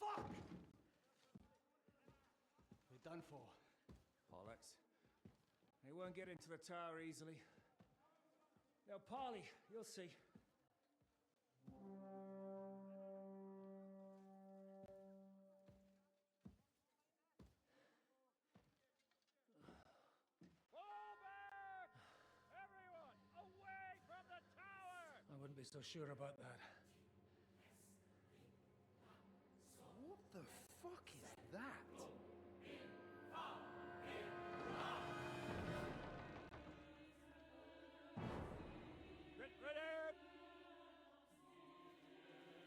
Fuck! We're done for. Bollocks. They won't get into the tower easily. Now, Parley, you'll see. Fall back! Everyone, away from the tower! I wouldn't be so sure about that. What the fuck is that?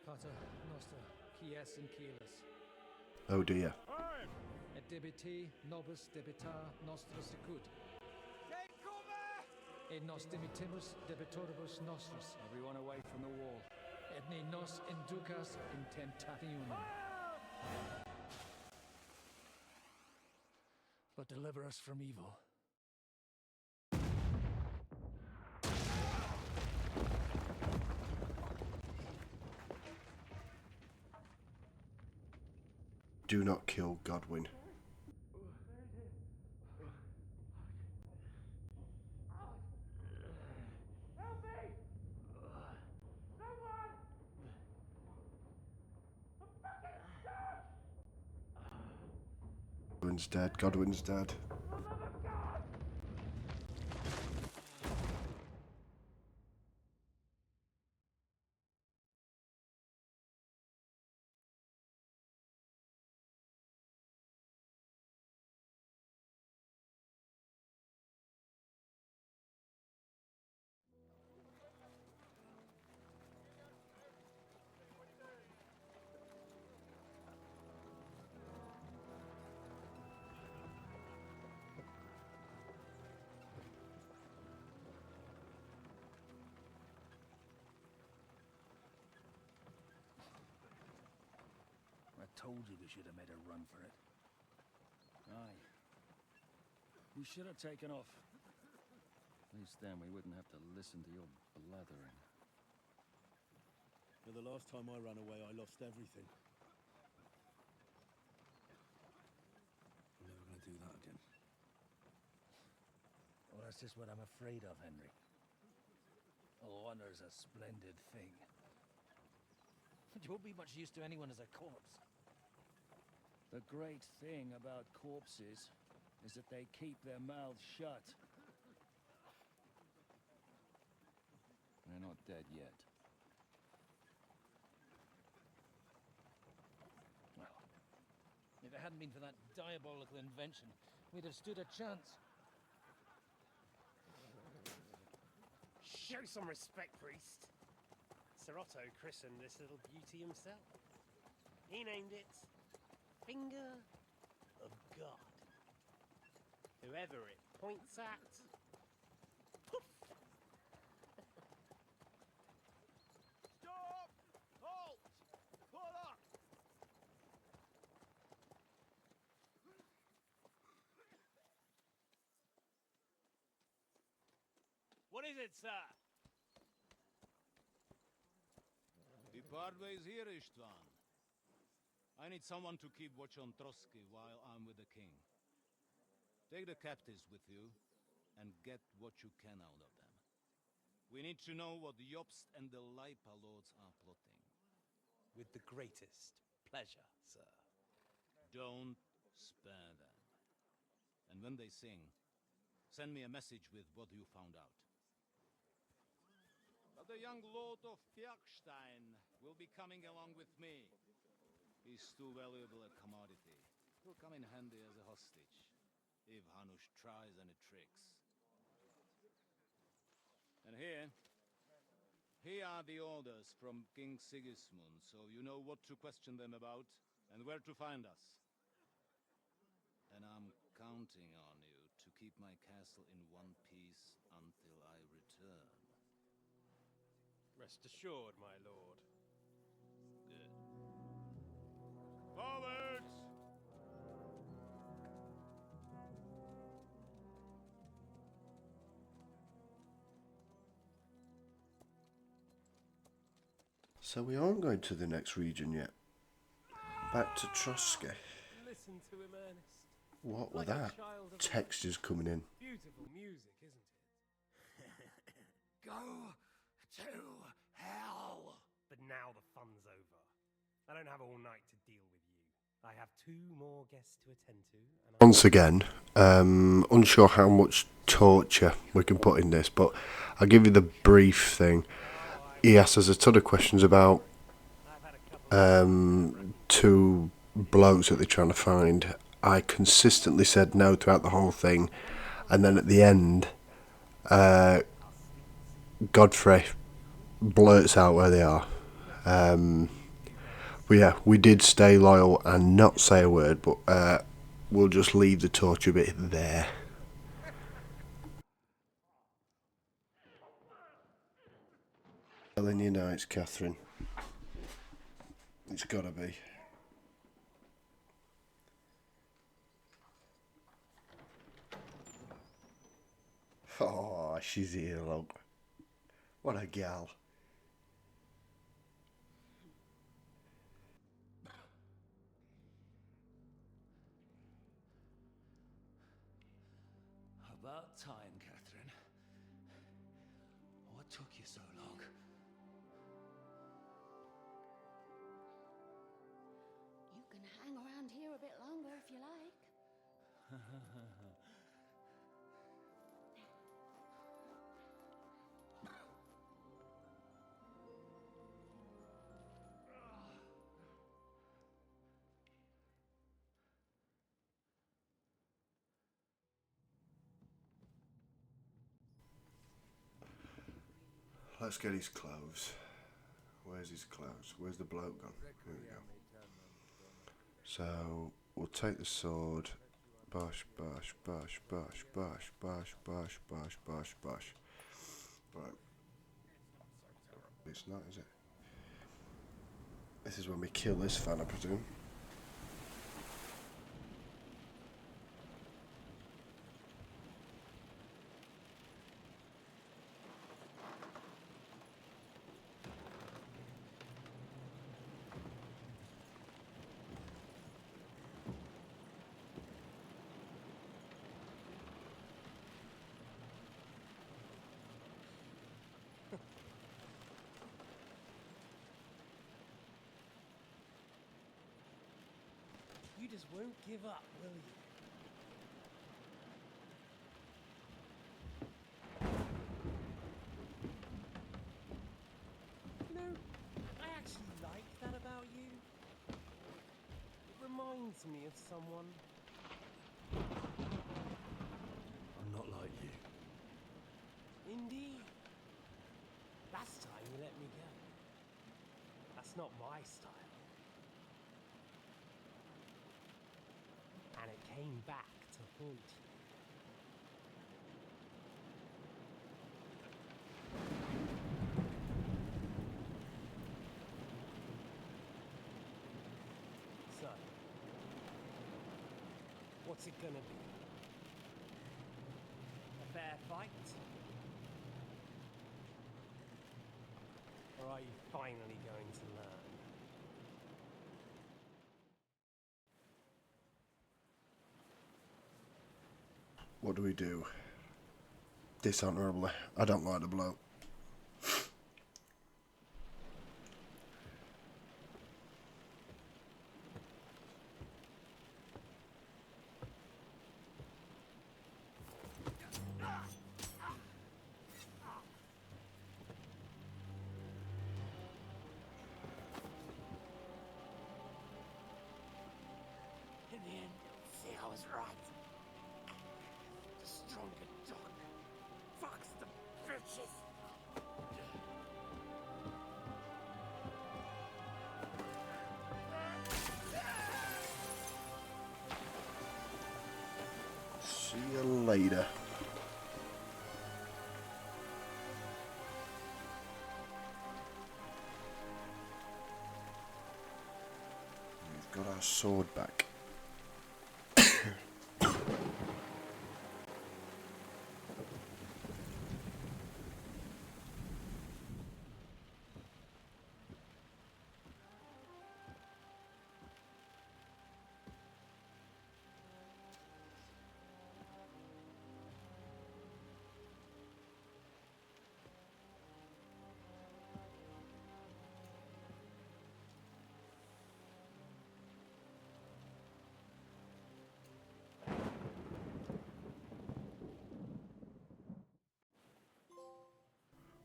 Pater Noster, Quies and Keyless. Oh dear. Et debiti nobis debitar nostris secut. Take cover! Et nos dimitimus debitoribus nostris. Everyone away from the wall. Et ne nos inducas in tentationem. But deliver us from evil. Do not kill Godwin. Help me! No Godwin's dead. Godwin's dead. I told you we should have made a run for it. Aye. We should have taken off. At least then we wouldn't have to listen to your blathering. For the last time I ran away, I lost everything. I'm never gonna do that again. Well, that's just what I'm afraid of, Henry. Honor's a splendid thing. But you won't be much use to anyone as a corpse. The great thing about corpses is that they keep their mouths shut. They're not dead yet. Well, if it hadn't been for that diabolical invention, we'd have stood a chance. Show some respect, priest. Sir Otto christened this little beauty himself. He named it Finger of God. Whoever it points at, poof! Stop! Halt! Pull up! What is it, sir? The Parways here, Istvan. I need someone to keep watch on Trotsky while I'm with the king. Take the captives with you, and get what you can out of them. We need to know what the Jobst and the Leipa lords are plotting. With the greatest pleasure, sir. Don't spare them. And when they sing, send me a message with what you found out. But the young lord of Bjergstein will be coming along with me. He's too valuable a commodity. He'll come in handy as a hostage, if Hanush tries any tricks. And here are the orders from King Sigismund, so you know what to question them about, and where to find us. And I'm counting on you to keep my castle in one piece until I return. Rest assured, my lord. Good. Forwards! So we aren't going to the next region yet. Back to Trotsky. Listen to him, Ernest. What were Like a that? child of Textures coming in. Beautiful music, isn't it? Go to hell! But now the fun's over. I don't have all night to deal with you. I have 2 more guests to attend to. And Once again, unsure how much torture we can put in this, but I'll give you the brief thing. He asks us a ton of questions about 2 blokes that they're trying to find. I consistently said no throughout the whole thing, and then at the end, Godfrey blurts out where they are. But yeah, we did stay loyal and not say a word, but we'll just leave the torture bit there. Telling you now, it's Catherine. It's gotta be. Oh, she's here, look. What a gal. About time, Catherine. What took you so long? You can hang around here a bit longer if you like. Let's get his clothes. Where's his clothes? Where's the bloke gone? Here we go. So we'll take the sword. Bosh, bosh, bosh, bosh, bosh, bosh, bosh, bosh, bosh, bosh. Right. It's not, is it? This is when we kill this fan, I presume. You just won't give up, will you? You know, I actually like that about you. It reminds me of someone. I'm not like you. Indeed. Last time you let me go. That's not my style. And it came back to haunt you. So, what's it gonna be? A fair fight? Or are you finally going to learn? What do we do? Dishonourably. I don't like the bloke. In the end, see, I was right. The stronger dog. Fucks the bitches. See you later. We've got our sword back.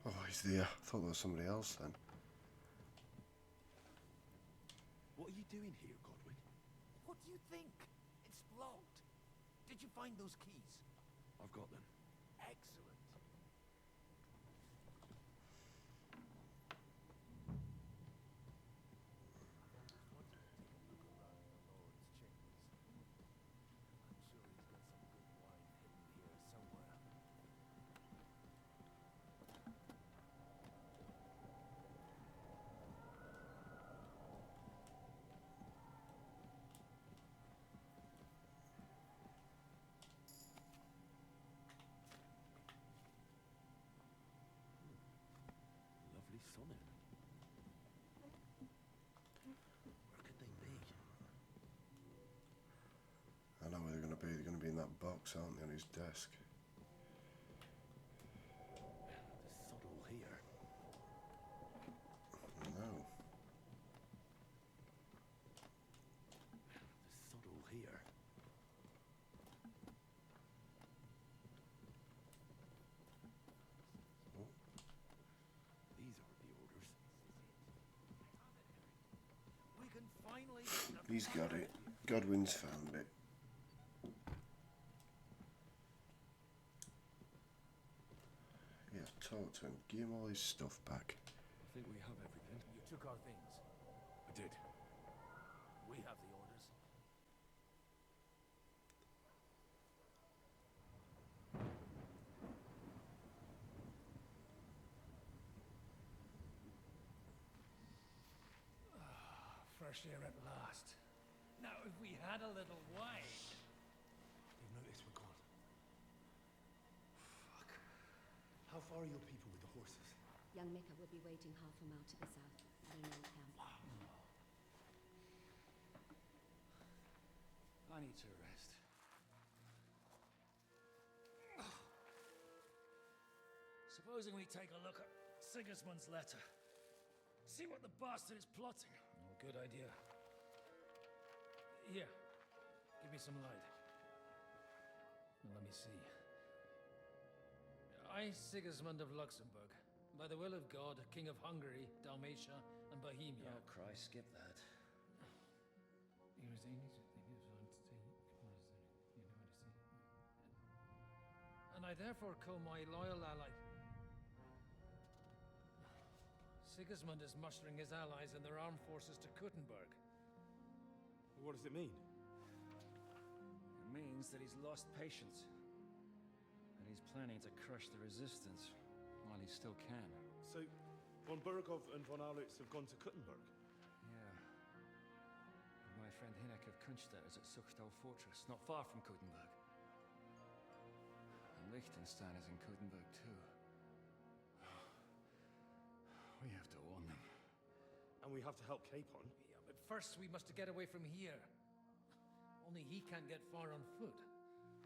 Oh, he's there. I thought there was somebody else then. What are you doing here, Godwin? What do you think? It's locked. Did you find those keys? I've got them. Excellent. Lovely sonnet. Where could they be? I know where they're going to be. They're going to be in that box, aren't they, on his desk? The subtle here. No. The subtle here. finally... He's got it. Godwin's found it. Yeah, talk to him. Give him all his stuff back. I think we have everything. You took our things. I did. We have the orders. Fresh air at last. Now, if we had a little wine... They've noticed we're gone. Fuck. How far are your people with the horses? Young Mika will be waiting half a mile to the south, at an old camp. I need to rest. Supposing we take a look at Sigismund's letter. See what the bastard is plotting. Oh, good idea. Here, give me some light. Let me see. I, Sigismund of Luxembourg, by the will of God, King of Hungary, Dalmatia, and Bohemia. Oh, Christ, skip that. And I therefore call my loyal ally... Sigismund is mustering his allies and their armed forces to Kuttenberg. What does it mean? It means that he's lost patience. And he's planning to crush the resistance while he still can. So, von Burgov and von Aulitz have gone to Kuttenberg? Yeah. And my friend Hinek of Kunstadt is at Suchtal Fortress, not far from Kuttenberg. And Liechtenstein is in Kuttenberg too. We have to warn them. And we have to help Capon? Yeah, but first we must get away from here. Only he can't get far on foot.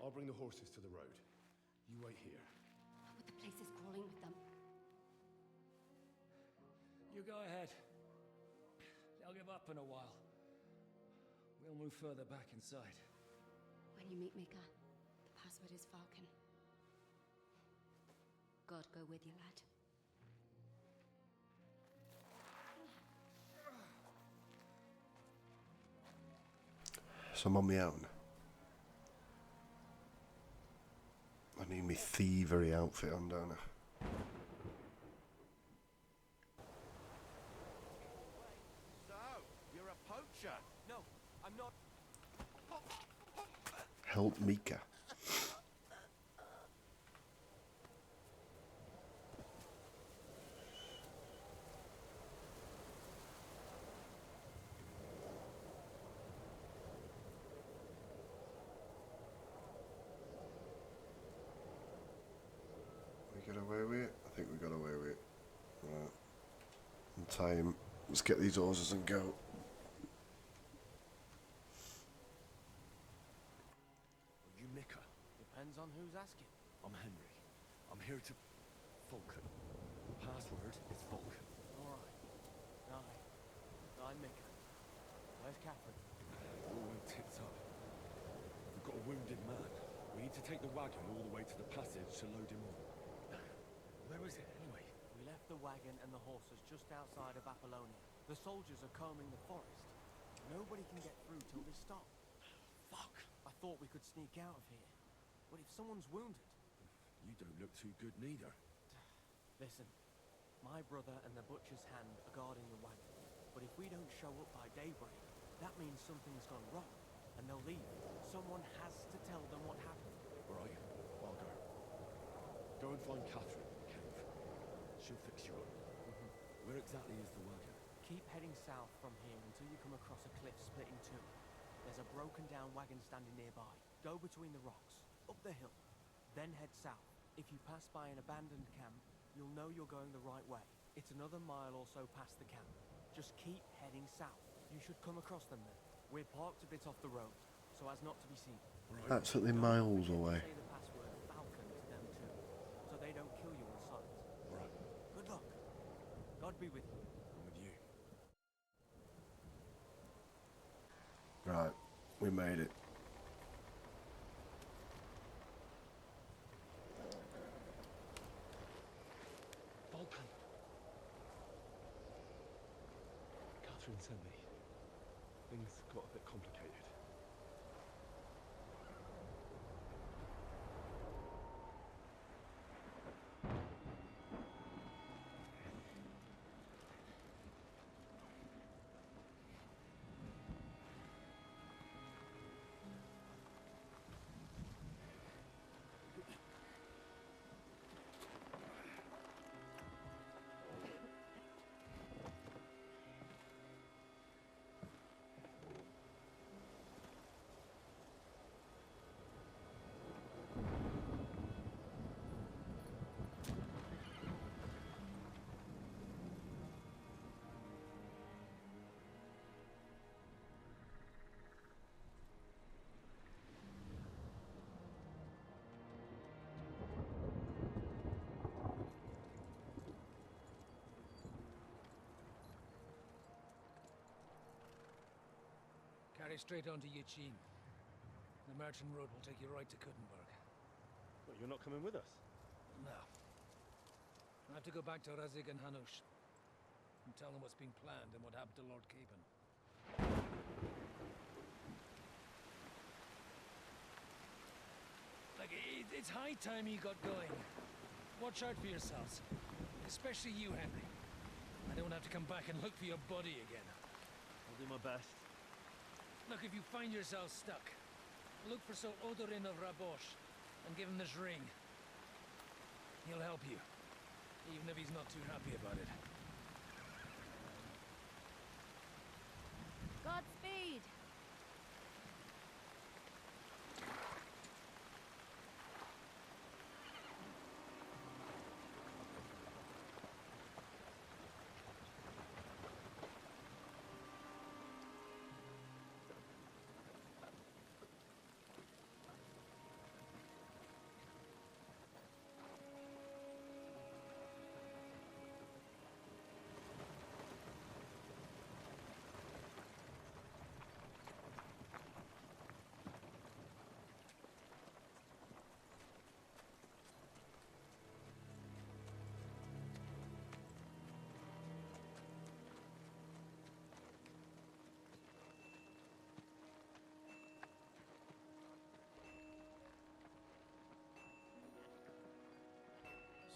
I'll bring the horses to the road. You wait here. But the place is crawling with them. You go ahead. They'll give up in a while. We'll move further back inside. When you meet Mika, the password is Falcon. God go with you, lad. So I'm on my own. I need me thievery outfit on, don't I? So, you're a poacher? No, I'm not. Help Mika. We got away with it? I think we got away with it. Right. In time. Let's get these horses and go. Are you Mika? Depends on who's asking. I'm Henry. I'm here to... Falcon. Password is Falcon. Alright. I'm Mika. Where's Catherine? All tipped up. We've got a wounded man. We need to take the wagon all the way to the passage to load him on. Where is it, anyway? We left the wagon and the horses just outside of Apollonia. The soldiers are combing the forest. Nobody can get through till they stop. Fuck! I thought we could sneak out of here. But if someone's wounded... You don't look too good neither. Listen, my brother and the butcher's hand are guarding the wagon. But if we don't show up by daybreak, that means something's gone wrong. And they'll leave. Someone has to tell them what happened. Right, I'll go. Go and find Catherine in the cave. She'll fix you up. Where exactly is the wagon? Keep heading south from here until you come across a cliff split in two. There's a broken down wagon standing nearby. Go between the rocks, up the hill, then head south. If you pass by an abandoned camp, you'll know you're going the right way. It's another mile or so past the camp. Just keep heading south. You should come across them then. We're parked a bit off the road, so as not to be seen. Absolutely miles away. Say the password Falcon to them too, so they don't kill you on sight. Right. Good luck. God be with you. I'm with you. Right, we made it. Falcon! Catherine sent me. things got a bit complicated. Carry straight on to Yichin. The Merchant Road will take you right to Kuttenberg. But you're not coming with us? No. I have to go back to Razik and Hanush and tell them what's been planned and what happened to Lord Capon. Like, it's high time you got going. Watch out for yourselves. Especially you, Henry. I don't have to come back and look for your body again. I'll do my best. Look, if you find yourself stuck, look for Sir Odorin of Rabosh and give him this ring. He'll help you, even if he's not too happy about it. Godspeed!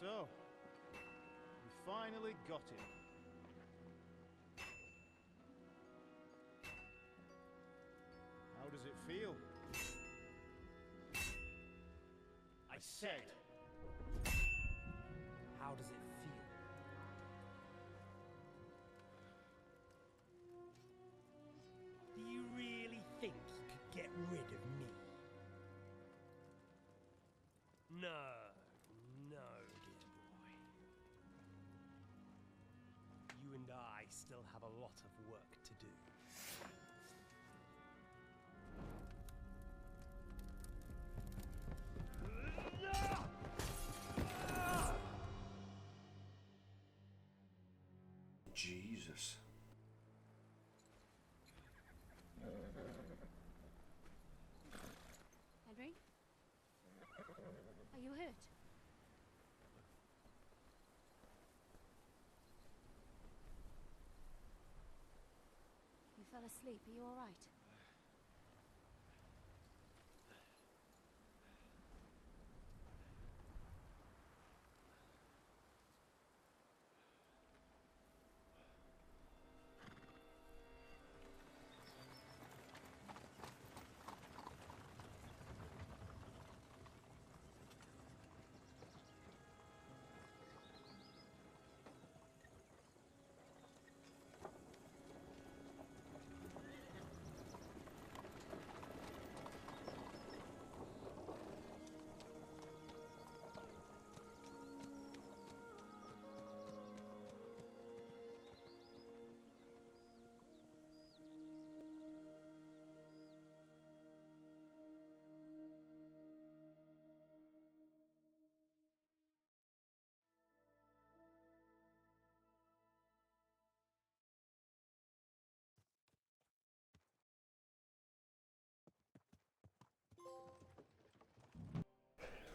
So, we finally got him. How does it feel? I said, how does it feel? Do you really think you could get rid of me? No, no, dear boy. You and I still have a lot of work to do. Jesus. Henry? Are you hurt? You fell asleep. Are you all right?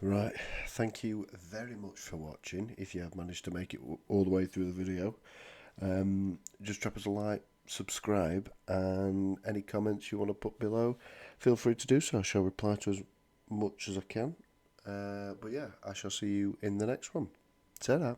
Right, thank you very much for watching. If you have managed to make it all the way through the video, just drop us a like, subscribe, and any comments you want to put below, feel free to do so. I shall reply to as much as I can. But yeah, I shall see you in the next one. Ta-da.